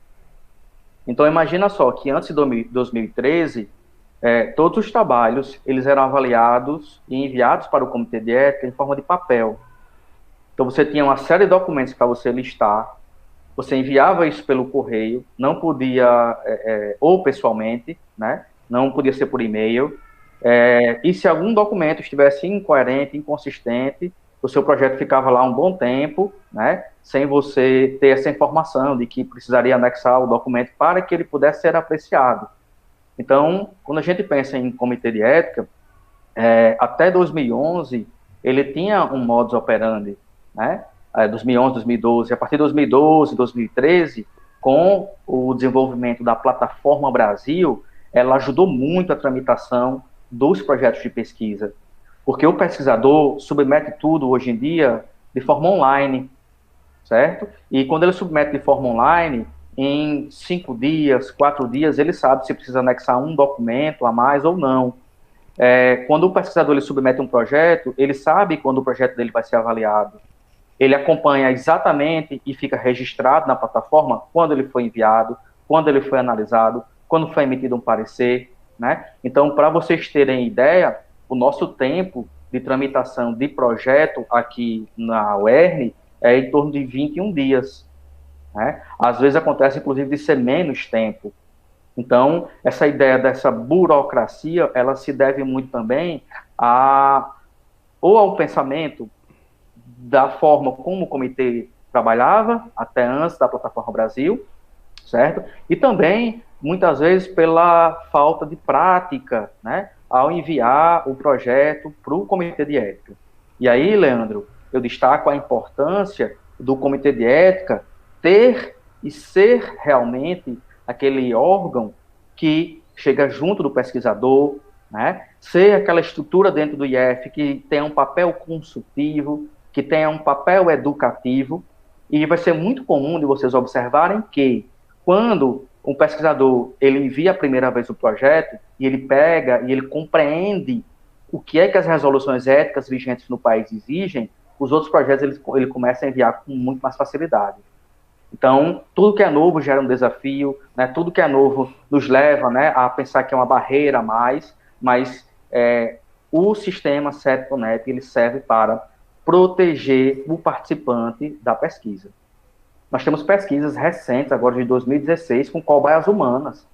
Então, imagina só que antes de 2013, todos os trabalhos eles eram avaliados e enviados para o comitê de ética em forma de papel. Então, você tinha uma série de documentos para você listar, você enviava isso pelo correio, não podia, ou pessoalmente, né? Não podia ser por e-mail, e se algum documento estivesse incoerente, inconsistente, o seu projeto ficava lá um bom tempo, né, sem você ter essa informação de que precisaria anexar o documento para que ele pudesse ser apreciado. Então, quando a gente pensa em comitê de ética, até 2011, ele tinha um modus operandi, né, 2011, 2012, a partir de 2012, 2013, com o desenvolvimento da Plataforma Brasil, ela ajudou muito a tramitação dos projetos de pesquisa, porque o pesquisador submete tudo hoje em dia de forma online, certo? E quando ele submete de forma online, em 5 dias, 4 dias, ele sabe se precisa anexar um documento a mais ou não. Quando o pesquisador ele submete um projeto, ele sabe quando o projeto dele vai ser avaliado. Ele acompanha exatamente e fica registrado na plataforma quando ele foi enviado, quando ele foi analisado, quando foi emitido um parecer, né? Então, para vocês terem ideia, o nosso tempo de tramitação de projeto aqui na UERN é em torno de 21 dias, né? Às vezes acontece, inclusive, de ser menos tempo. Então, essa ideia dessa burocracia, ela se deve muito também ou ao pensamento da forma como o comitê trabalhava, até antes da Plataforma Brasil, certo? E também, muitas vezes, pela falta de prática, né, ao enviar o projeto para o comitê de ética. E aí, Leandro, eu destaco a importância do comitê de ética ter e ser realmente aquele órgão que chega junto do pesquisador, né, ser aquela estrutura dentro do IF que tenha um papel consultivo, que tenha um papel educativo, e vai ser muito comum de vocês observarem que quando um pesquisador ele envia a primeira vez o projeto e ele pega e ele compreende o que é que as resoluções éticas vigentes no país exigem, os outros projetos ele começa a enviar com muito mais facilidade. Então, tudo que é novo gera um desafio, né? Tudo que é novo nos leva, né, a pensar que é uma barreira a mais, mas o sistema CETCONET, ele serve para proteger o participante da pesquisa. Nós temos pesquisas recentes, agora de 2016, com cobaias humanas,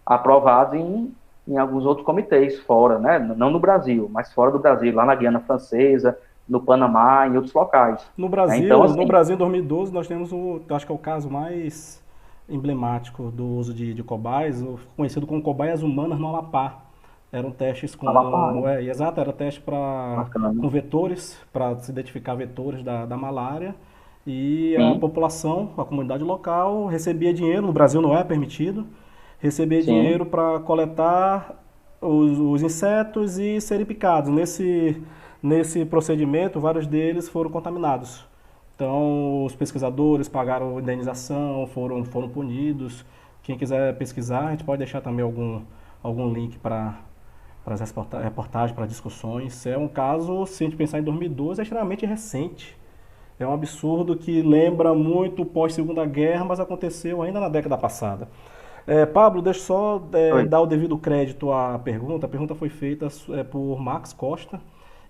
aprovadas em alguns outros comitês fora, né? Não no Brasil, mas fora do Brasil, lá na Guiana Francesa, no Panamá, em outros locais. No Brasil, Então, assim, no Brasil, em 2012, nós temos acho que é o caso mais emblemático do uso de cobaias, conhecido como cobaias humanas no Amapá. Eram testes Amapá, né? exato, era teste Bacana. com vetores, para se identificar vetores da malária. E a Sim, população, a comunidade local, recebia dinheiro, no Brasil não é permitido, recebia sim. dinheiro para coletar os insetos e serem picados. Nesse procedimento, vários deles foram contaminados. Então, os pesquisadores pagaram indenização, foram punidos. Quem quiser pesquisar, a gente pode deixar também algum link para as reportagens, para discussões. É um caso, se a gente pensar em 2012, é extremamente recente. É um absurdo que lembra muito pós-Segunda Guerra, mas aconteceu ainda na década passada. Pablo, deixa eu só Oi. dar o devido crédito à pergunta. A pergunta foi feita por Max Costa.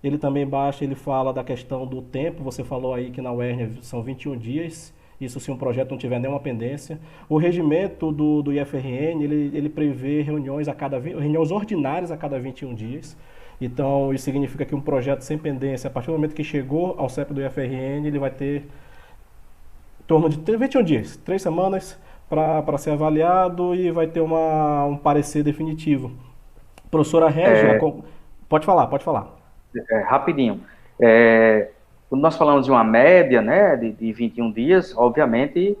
Ele também baixa, ele fala da questão do tempo. Você falou aí que na UERN são 21 dias. Isso se um projeto não tiver nenhuma pendência. O regimento do IFRN, ele prevê reuniões ordinárias a cada 21 dias. Então, isso significa que um projeto sem pendência, a partir do momento que chegou ao CEP do IFRN, ele vai ter em torno de 21 dias, 3 semanas para ser avaliado e vai ter um parecer definitivo. Professora Régila, É, pode falar, pode falar. rapidinho. Quando nós falamos de uma média, né, de 21 dias, obviamente,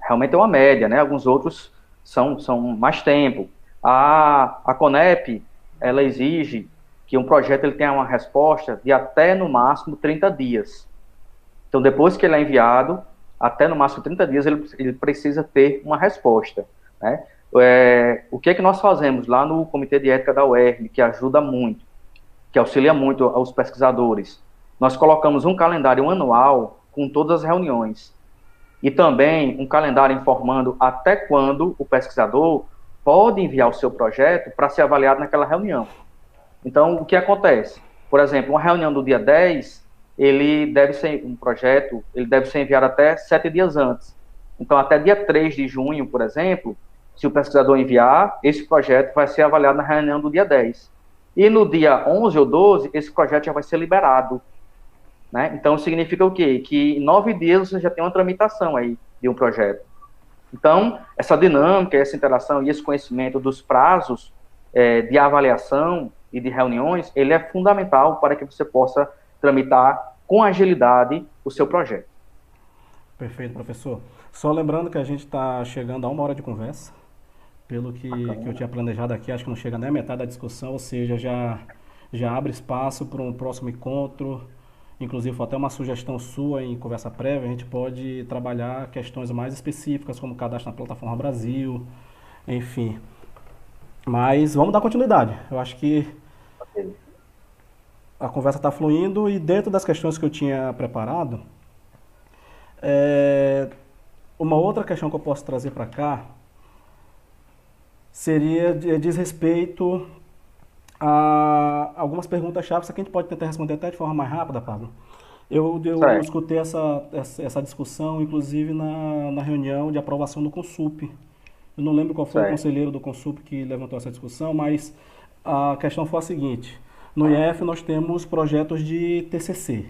realmente é uma média, né? Alguns outros são mais tempo. A CONEP, ela exige que um projeto ele tenha uma resposta de até, no máximo, 30 dias. Então, depois que ele é enviado, até no máximo 30 dias, ele precisa ter uma resposta, né? O que é que nós fazemos lá no Comitê de Ética da UERN, que ajuda muito, que auxilia muito aos pesquisadores? Nós colocamos um calendário anual com todas as reuniões e também um calendário informando até quando o pesquisador pode enviar o seu projeto para ser avaliado naquela reunião. Então, o que acontece? Por exemplo, uma reunião do dia 10, ele deve ser enviado até 7 dias antes. Então, até dia 3 de junho, por exemplo, se o pesquisador enviar, esse projeto vai ser avaliado na reunião do dia 10. E no dia 11 ou 12, esse projeto já vai ser liberado, né? Então, significa o quê? Que em 9 dias você já tem uma tramitação aí de um projeto. Então, essa dinâmica, essa interação e esse conhecimento dos prazos de avaliação e de reuniões, ele é fundamental para que você possa tramitar com agilidade o seu projeto. Perfeito, professor. Só lembrando que a gente está chegando a 1 hora de conversa, pelo que eu Bacana. tinha planejado aqui, acho que não chega nem a metade da discussão, ou seja, já abre espaço para um próximo encontro. Inclusive, foi até uma sugestão sua em conversa prévia, a gente pode trabalhar questões mais específicas, como cadastro na Plataforma Brasil, enfim. Mas vamos dar continuidade. Eu acho que Ok. a conversa está fluindo e dentro das questões que eu tinha preparado, é, uma outra questão que eu posso trazer para cá diz respeito a algumas perguntas-chave que a gente pode tentar responder até de forma mais rápida, Pablo. Eu Certo, escutei essa discussão, inclusive na reunião de aprovação do Consup. Eu não lembro qual foi o certo. conselheiro do Consup que levantou essa discussão, mas a questão foi a seguinte: no IF nós temos projetos de TCC,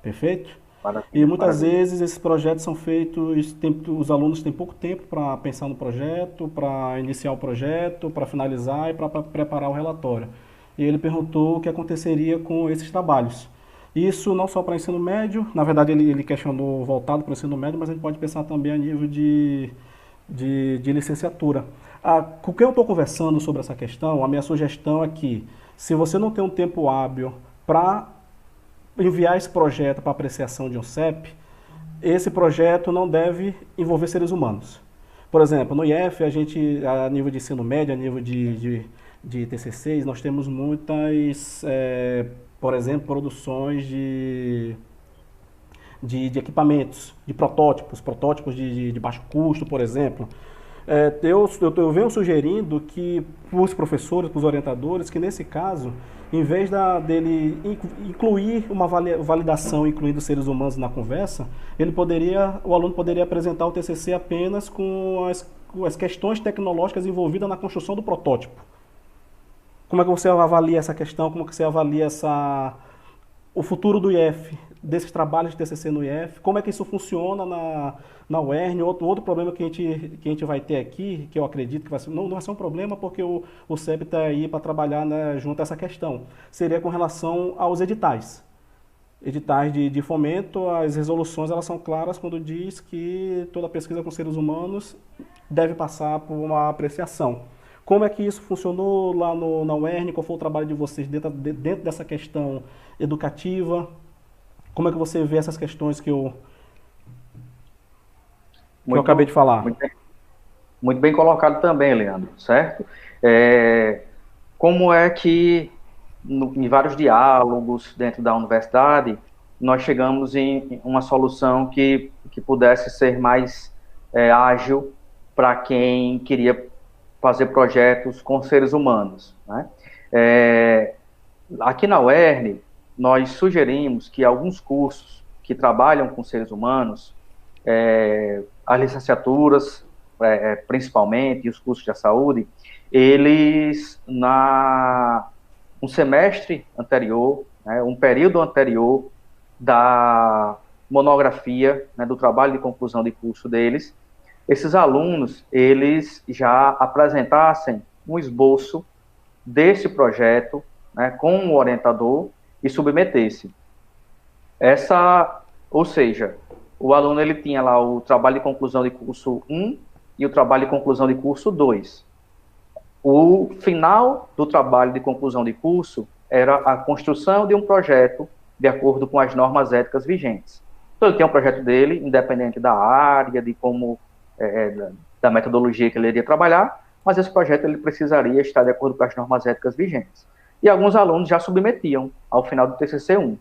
perfeito? E Maravilha, muitas maravilha. vezes esses projetos são feitos, os alunos têm pouco tempo para pensar no projeto, para iniciar o projeto, para finalizar e para preparar o relatório. E ele perguntou o que aconteceria com esses trabalhos. Isso não só para ensino médio, na verdade ele questionou voltado para o ensino médio, mas a gente pode pensar também a nível de licenciatura. Com quem eu estou conversando sobre essa questão, a minha sugestão é que, se você não tem um tempo hábil para enviar esse projeto para apreciação de um CEP, esse projeto não deve envolver seres humanos. Por exemplo, no IF, a nível de ensino médio, a nível de TCCs, nós temos muitas, por exemplo, produções de equipamentos, de protótipos de baixo custo, por exemplo. Eu venho sugerindo que, para os professores, para os orientadores, que nesse caso, em vez dele incluir uma validação, incluindo seres humanos na conversa, o aluno poderia apresentar o TCC apenas com as questões tecnológicas envolvidas na construção do protótipo. Como é que você avalia essa questão? Como é que você avalia o futuro do IF, desses trabalhos de TCC no IF? Como é que isso funciona na UERN? Outro problema que a gente vai ter aqui, que eu acredito que não vai ser um problema, porque o CEB está aí para trabalhar, né, junto a essa questão, seria com relação aos editais. Editais de fomento, as resoluções elas são claras quando diz que toda pesquisa com seres humanos deve passar por uma apreciação. Como é que isso funcionou lá na UERN? Qual foi o trabalho de vocês dentro dessa questão educativa? Como é que você vê essas questões que eu acabei de falar? Muito bem colocado também, Leandro, certo? Como é que, em vários diálogos dentro da universidade, nós chegamos em uma solução que pudesse ser mais ágil para quem queria fazer projetos com seres humanos, né? Aqui na UERN, nós sugerimos que alguns cursos que trabalham com seres humanos, as licenciaturas, principalmente, e os cursos de saúde, eles, um semestre anterior, né, um período anterior da monografia, né, do trabalho de conclusão de curso deles, esses alunos, eles já apresentassem um esboço desse projeto, né, com o orientador e submetesse. Ou seja, o aluno ele tinha lá o trabalho de conclusão de curso 1 e o trabalho de conclusão de curso 2. O final do trabalho de conclusão de curso era a construção de um projeto de acordo com as normas éticas vigentes. Então, ele tinha um projeto dele, independente da área, de como da metodologia que ele iria trabalhar, mas esse projeto ele precisaria estar de acordo com as normas éticas vigentes. E alguns alunos já submetiam ao final do TCC-1.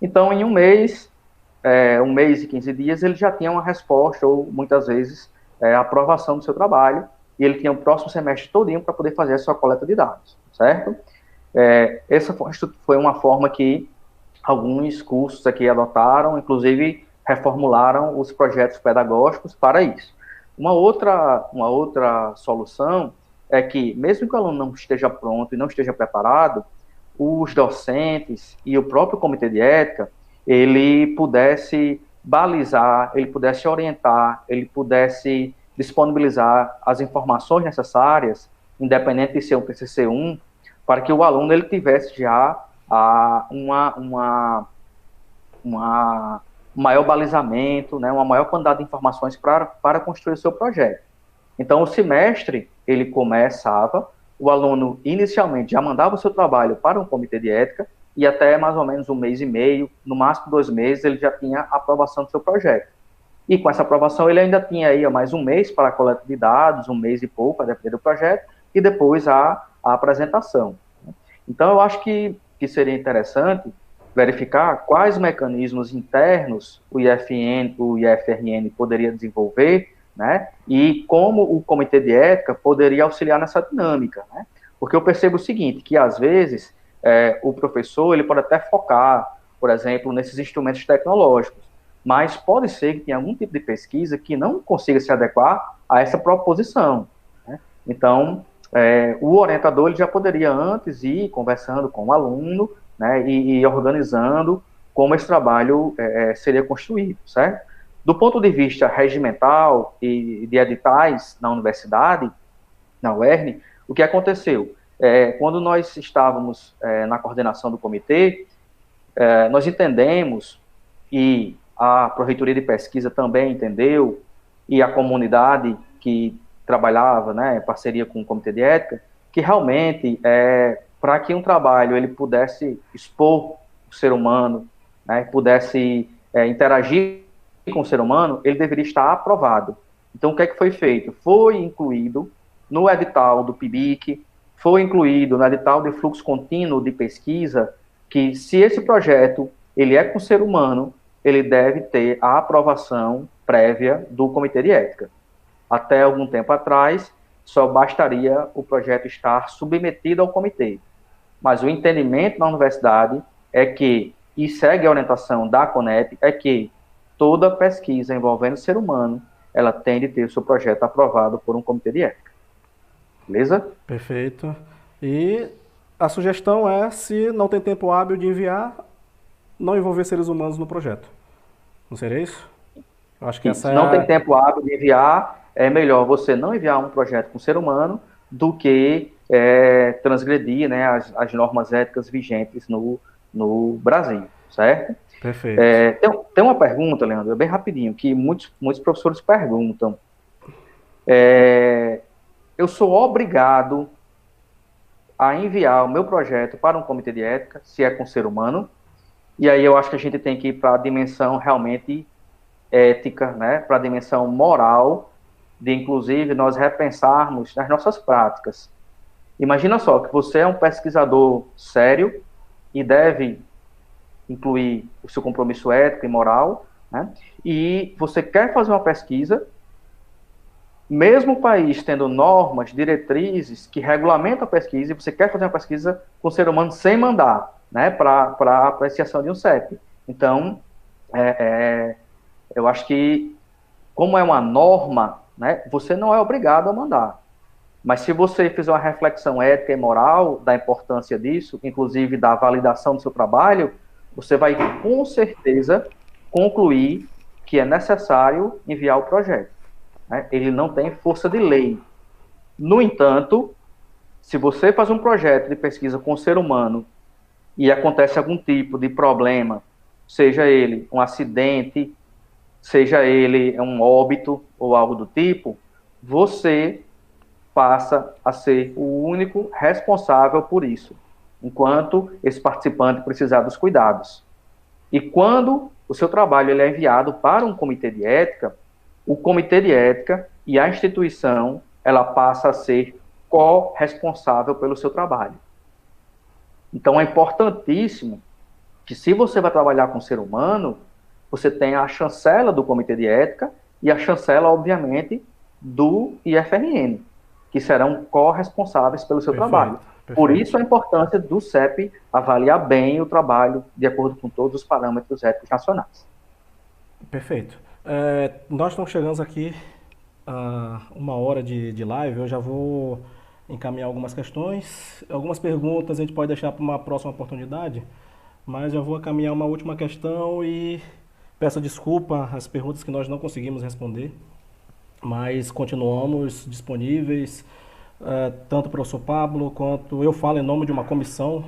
Então, em um mês e 15 dias, ele já tinha uma resposta, ou muitas vezes, a aprovação do seu trabalho, e ele tinha o próximo semestre todinho para poder fazer a sua coleta de dados, certo? Essa foi uma forma que alguns cursos aqui adotaram, inclusive reformularam os projetos pedagógicos para isso. Uma outra solução é que, mesmo que o aluno não esteja pronto e não esteja preparado, os docentes e o próprio comitê de ética, ele pudesse balizar, ele pudesse orientar, ele pudesse disponibilizar as informações necessárias, independente de ser um TCC-1, para que o aluno ele tivesse já maior balizamento, né, uma maior quantidade de informações para construir o seu projeto. Então, o semestre, ele começava, o aluno inicialmente já mandava o seu trabalho para um comitê de ética, e até mais ou menos 1 mês e meio, no máximo 2 meses, ele já tinha a aprovação do seu projeto. E com essa aprovação, ele ainda tinha aí mais 1 mês para a coleta de dados, 1 mês e pouco, a depender do projeto, e depois a apresentação. Então, eu acho que seria interessante verificar quais mecanismos internos o IFN, o IFRN poderia desenvolver, né, e como o comitê de ética poderia auxiliar nessa dinâmica, né, porque eu percebo o seguinte, que às vezes o professor ele pode até focar, por exemplo, nesses instrumentos tecnológicos, mas pode ser que tenha algum tipo de pesquisa que não consiga se adequar a essa proposição, né? Então, o orientador ele já poderia antes ir conversando com o aluno, né, e organizando como esse trabalho seria construído, certo? Do ponto de vista regimental e de editais na universidade, na UERN, o que aconteceu? Quando nós estávamos na coordenação do comitê, nós entendemos, e a Pró-Reitoria de Pesquisa também entendeu, e a comunidade que trabalhava, né, em parceria com o Comitê de Ética, que realmente, para que um trabalho ele pudesse expor o ser humano, né, pudesse interagir com o ser humano, ele deveria estar aprovado. Então, o que é que foi feito? Foi incluído no edital do PIBIC, foi incluído no edital de fluxo contínuo de pesquisa, que se esse projeto ele é com o ser humano, ele deve ter a aprovação prévia do Comitê de Ética. Até algum tempo atrás, só bastaria o projeto estar submetido ao comitê. Mas o entendimento na universidade é que, e segue a orientação da CONEP, é que toda pesquisa envolvendo o ser humano, ela tem de ter o seu projeto aprovado por um comitê de ética. Beleza? Perfeito. E a sugestão é, se não tem tempo hábil de enviar, não envolver seres humanos no projeto. Não seria isso? Eu acho que E essa se é não tem a... tempo hábil de enviar, é melhor você não enviar um projeto com ser humano do que transgredir, né, as normas éticas vigentes no Brasil, certo? Perfeito. Tem uma pergunta, Leandro, bem rapidinho, que muitos professores perguntam. Eu sou obrigado a enviar o meu projeto para um comitê de ética, se é com ser humano? E aí eu acho que a gente tem que ir para a dimensão realmente ética, né, para a dimensão moral, de inclusive nós repensarmos nas nossas práticas. Imagina só que você é um pesquisador sério e deve incluir o seu compromisso ético e moral, né, e você quer fazer uma pesquisa, mesmo o país tendo normas, diretrizes que regulamentam a pesquisa, e você quer fazer uma pesquisa com o ser humano sem mandar, né, para apreciação de um CEP. Então, eu acho que, como é uma norma, né, você não é obrigado a mandar. Mas se você fizer uma reflexão ética e moral da importância disso, inclusive da validação do seu trabalho, você vai, com certeza, concluir que é necessário enviar o projeto, né? Ele não tem força de lei. No entanto, se você faz um projeto de pesquisa com o ser humano e acontece algum tipo de problema, seja ele um acidente, seja ele um óbito ou algo do tipo, você passa a ser o único responsável por isso, enquanto esse participante precisar dos cuidados. E quando o seu trabalho ele é enviado para um comitê de ética, o comitê de ética e a instituição, ela passa a ser corresponsável pelo seu trabalho. Então é importantíssimo que, se você vai trabalhar com o ser humano, você tenha a chancela do comitê de ética e a chancela, obviamente, do IFRN, que serão corresponsáveis pelo seu trabalho. Perfeito. Por isso a importância do CEP avaliar bem o trabalho de acordo com todos os parâmetros éticos nacionais. Perfeito. Nós estamos chegando aqui a 1 hora de live. Eu já vou encaminhar algumas questões. Algumas perguntas a gente pode deixar para uma próxima oportunidade, mas eu vou encaminhar uma última questão e peço desculpa às perguntas que nós não conseguimos responder, mas continuamos disponíveis, tanto o professor Pablo quanto eu falo em nome de uma comissão.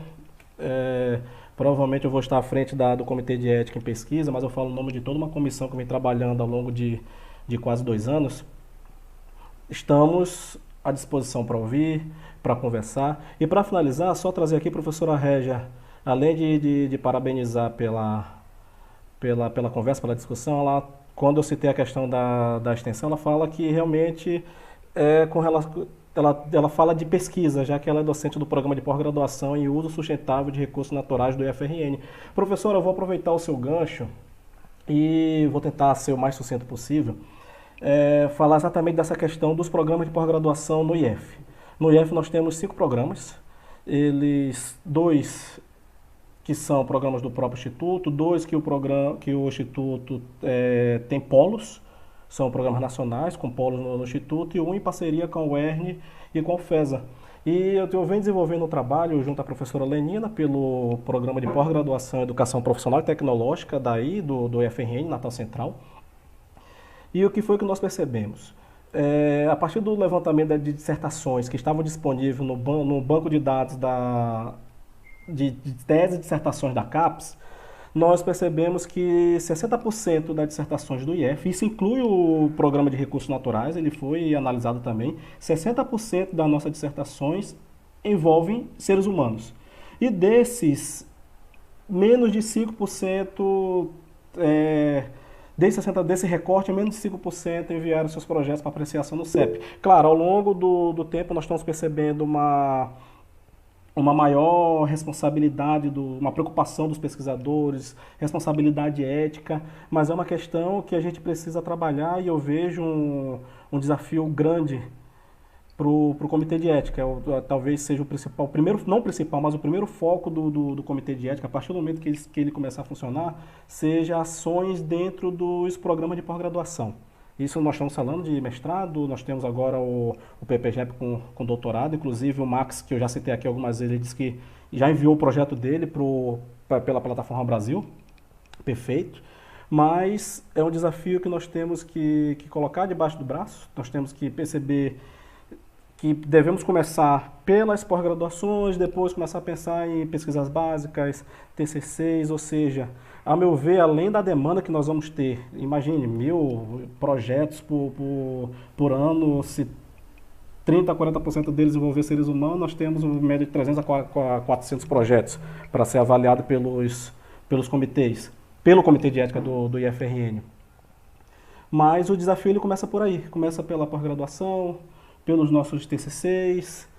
Provavelmente eu vou estar à frente do Comitê de Ética em Pesquisa, mas eu falo em nome de toda uma comissão que vem trabalhando ao longo de quase 2 anos. Estamos à disposição para ouvir, para conversar. E para finalizar, só trazer aqui a professora Régia, além de parabenizar pela conversa, pela discussão, quando eu citei a questão da extensão, ela fala que realmente ela fala de pesquisa, já que ela é docente do programa de pós-graduação em uso sustentável de recursos naturais do IFRN. Professora, eu vou aproveitar o seu gancho e vou tentar ser o mais sucinto possível, falar exatamente dessa questão dos programas de pós-graduação no IF. No IF nós temos 5 programas, 2 que são programas do próprio Instituto, 2 que o Instituto tem polos, são programas nacionais com polos no Instituto, e 1 em parceria com o ERN e com o FESA. E eu venho desenvolvendo um trabalho junto à professora Lenina pelo programa de pós-graduação em Educação Profissional e Tecnológica do IFRN, Natal Central. E o que foi que nós percebemos? A partir do levantamento de dissertações que estavam disponíveis no banco de dados de teses e dissertações da CAPES, nós percebemos que 60% das dissertações do IF, isso inclui o programa de recursos naturais, ele foi analisado também, 60% das nossas dissertações envolvem seres humanos. E desses, menos de 5%, desse recorte, menos de 5% enviaram seus projetos para apreciação no CEP. Claro, ao longo do tempo nós estamos percebendo uma maior responsabilidade, uma preocupação dos pesquisadores, responsabilidade ética, mas é uma questão que a gente precisa trabalhar, e eu vejo um desafio grande para o comitê de ética. Talvez seja o principal, primeiro, não o principal, mas o primeiro foco do comitê de ética, a partir do momento que ele começar a funcionar, seja ações dentro dos programas de pós-graduação. Isso nós estamos falando de mestrado, nós temos agora o PPGEP com doutorado, inclusive o Max, que eu já citei aqui algumas vezes, ele disse que já enviou o projeto dele pela Plataforma Brasil, perfeito, mas é um desafio que nós temos que colocar debaixo do braço, nós temos que perceber que devemos começar pelas pós-graduações, depois começar a pensar em pesquisas básicas, TCCs, ou seja, a meu ver, além da demanda que nós vamos ter, imagine, 1000 projetos por ano, se 30% a 40% deles envolver seres humanos, nós temos uma média de 300 a 400 projetos para ser avaliado pelos comitês, pelo Comitê de Ética do IFRN. Mas o desafio ele começa por aí, começa pela pós-graduação, pelos nossos TCCs,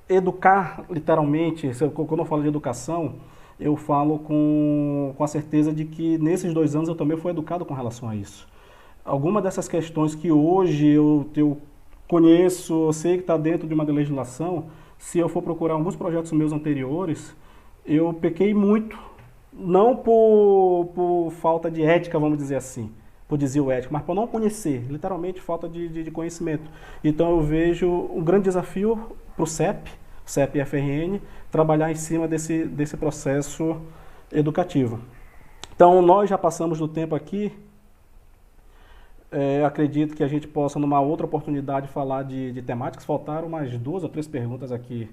educar literalmente. Quando eu falo de educação, eu falo com a certeza de que nesses 2 anos eu também fui educado com relação a isso. Algumas dessas questões que hoje eu conheço, eu sei que está dentro de uma legislação, se eu for procurar alguns projetos meus anteriores, eu pequei muito, não por falta de ética, vamos dizer assim, por desvio ético, mas por não conhecer, literalmente falta de conhecimento. Então eu vejo um grande desafio para o CEP e FRN, trabalhar em cima desse processo educativo. Então nós já passamos do tempo aqui, acredito que a gente possa numa outra oportunidade falar de temáticas, faltaram umas 2 ou 3 perguntas aqui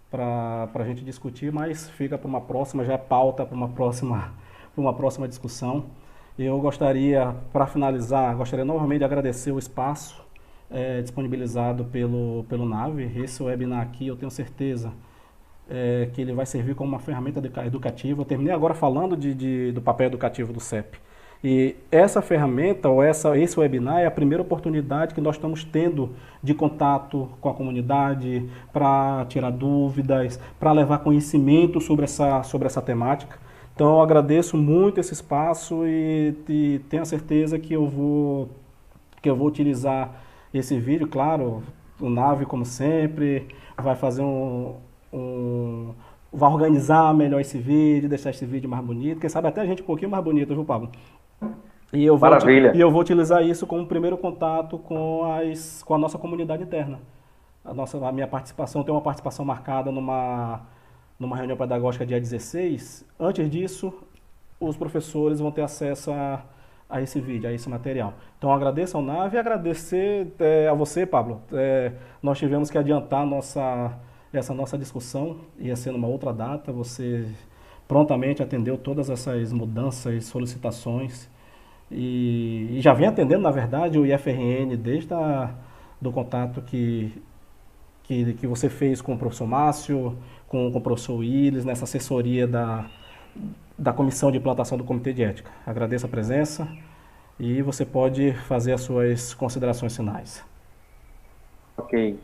para a gente discutir, mas fica para uma próxima, já é pauta para uma próxima discussão. Eu gostaria, para finalizar, novamente de agradecer o espaço disponibilizado pelo NAVE. Esse webinar aqui, eu tenho certeza que ele vai servir como uma ferramenta educativa. Eu terminei agora falando do papel educativo do CEP. E essa ferramenta, ou esse webinar, é a primeira oportunidade que nós estamos tendo de contato com a comunidade, para tirar dúvidas, para levar conhecimento sobre essa temática. Então eu agradeço muito esse espaço e tenho a certeza que eu vou utilizar esse vídeo. Claro, o NAVE, como sempre, vai fazer vai organizar melhor esse vídeo, deixar esse vídeo mais bonito, quem sabe até a gente um pouquinho mais bonito, viu, Pablo? Maravilha. E eu vou utilizar isso como primeiro contato com a nossa comunidade interna. A minha participação, tem uma participação marcada numa reunião pedagógica dia 16, antes disso, os professores vão ter acesso a esse vídeo, a esse material. Então, agradeço ao NAVE e agradecer a você, Pablo. Nós tivemos que adiantar essa nossa discussão, ia ser numa outra data, você prontamente atendeu todas essas mudanças, solicitações, e já vem atendendo, na verdade, o IFRN desde do contato que você fez com o professor Márcio, com o professor Willis, nessa assessoria da Comissão de Implantação do Comitê de Ética. Agradeço a presença e você pode fazer as suas considerações finais. Ok.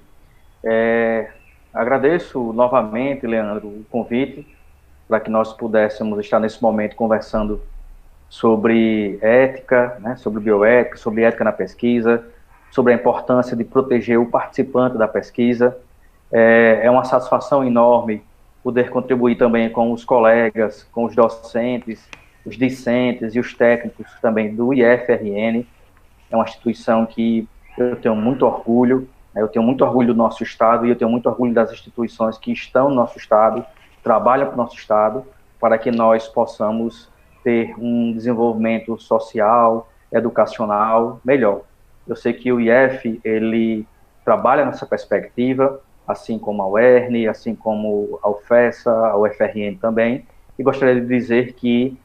Agradeço novamente, Leandro, o convite para que nós pudéssemos estar nesse momento conversando sobre ética, né, sobre bioética, sobre ética na pesquisa, sobre a importância de proteger o participante da pesquisa. É uma satisfação enorme poder contribuir também com os colegas, com os docentes, os discentes e os técnicos também do IFRN. É uma instituição que eu tenho muito orgulho, né? Eu tenho muito orgulho do nosso Estado e eu tenho muito orgulho das instituições que estão no nosso Estado, trabalham para o nosso Estado, para que nós possamos ter um desenvolvimento social, educacional melhor. Eu sei que o IF, ele trabalha nessa perspectiva, assim como a UERN, assim como a UFESA, a UFRN também, e gostaria de dizer que,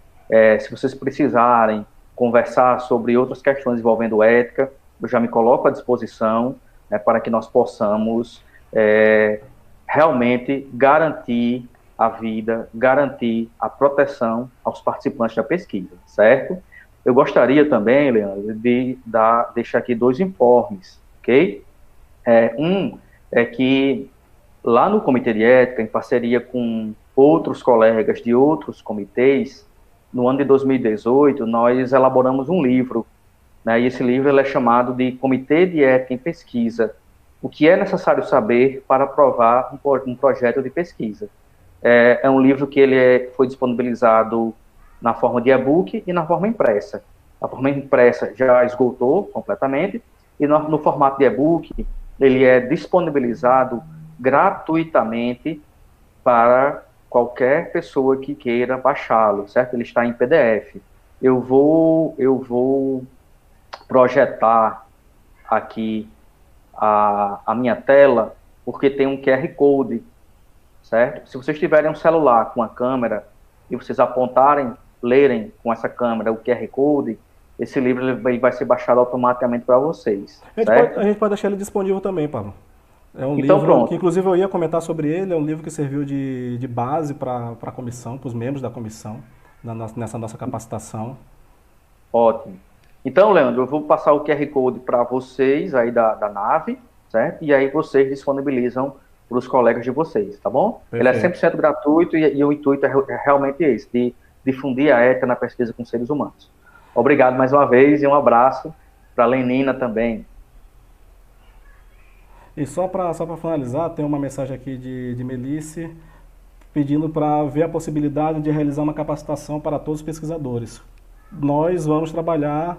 se vocês precisarem conversar sobre outras questões envolvendo ética, eu já me coloco à disposição, né, para que nós possamos realmente garantir a vida, garantir a proteção aos participantes da pesquisa, certo? Eu gostaria também, Leandro, de deixar aqui 2 informes, ok? Um é que lá no Comitê de Ética, em parceria com outros colegas de outros comitês, no ano de 2018, nós elaboramos um livro né? E esse livro ele é chamado de Comitê de Ética em Pesquisa, o que é necessário saber para aprovar um projeto de pesquisa. É um livro que foi disponibilizado na forma de e-book e na forma impressa. A forma impressa já esgotou completamente, e no formato de e-book, ele é disponibilizado gratuitamente para qualquer pessoa que queira baixá-lo, certo? Ele está em PDF. Eu vou projetar aqui a minha tela, porque tem um QR Code, certo? Se vocês tiverem um celular com a câmera e vocês apontarem, lerem com essa câmera o QR Code, esse livro ele vai ser baixado automaticamente para vocês, certo? A gente pode deixar ele disponível também, Pablo. É um Então, livro pronto. que, inclusive, eu ia comentar sobre ele. É um livro que serviu de base para a comissão, para os membros da comissão, nessa nossa capacitação. Ótimo. Então, Leandro, eu vou passar o QR Code para vocês aí da nave, certo? E aí vocês disponibilizam para os colegas de vocês, tá bom? Perfeito. Ele é 100% gratuito e o intuito é realmente esse, de difundir a ética na pesquisa com seres humanos. Obrigado mais uma vez e um abraço para a Lenina também. E só para finalizar, tem uma mensagem aqui de Melisse pedindo para ver a possibilidade de realizar uma capacitação para todos os pesquisadores. Nós vamos trabalhar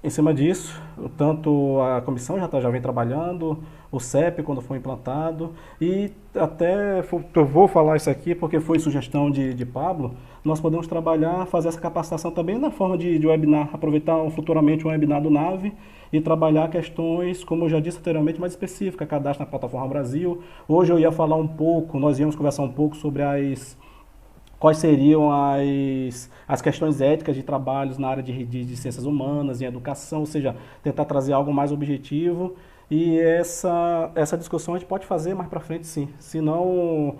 em cima disso, tanto a comissão já vem trabalhando, o CEP quando for implantado, e até eu vou falar isso aqui porque foi sugestão de Pablo, nós podemos trabalhar, fazer essa capacitação também na forma de webinar, aproveitar futuramente um webinar do NAVE e trabalhar questões, como eu já disse anteriormente, mais específicas, cadastro na Plataforma Brasil. Hoje eu ia falar um pouco, nós íamos conversar um pouco sobre quais seriam as questões éticas de trabalhos na área de ciências humanas, em educação, ou seja, tentar trazer algo mais objetivo. E essa discussão a gente pode fazer mais para frente, sim. Se não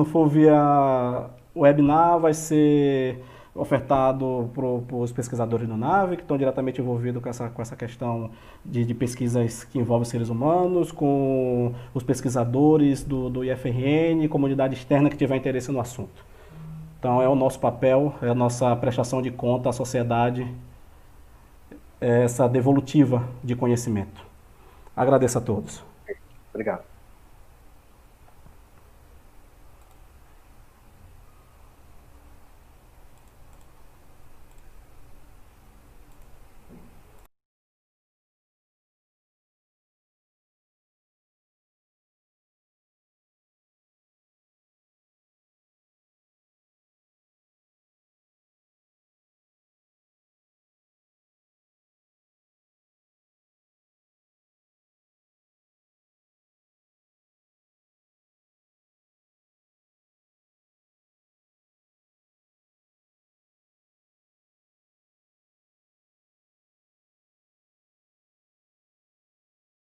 for via webinar, vai ser ofertado para os pesquisadores do NAVE, que estão diretamente envolvidos com essa questão de pesquisas que envolvem seres humanos, com os pesquisadores do IFRN, comunidade externa que tiver interesse no assunto. Então é o nosso papel, é a nossa prestação de conta à sociedade, essa devolutiva de conhecimento. Agradeço a todos. Obrigado.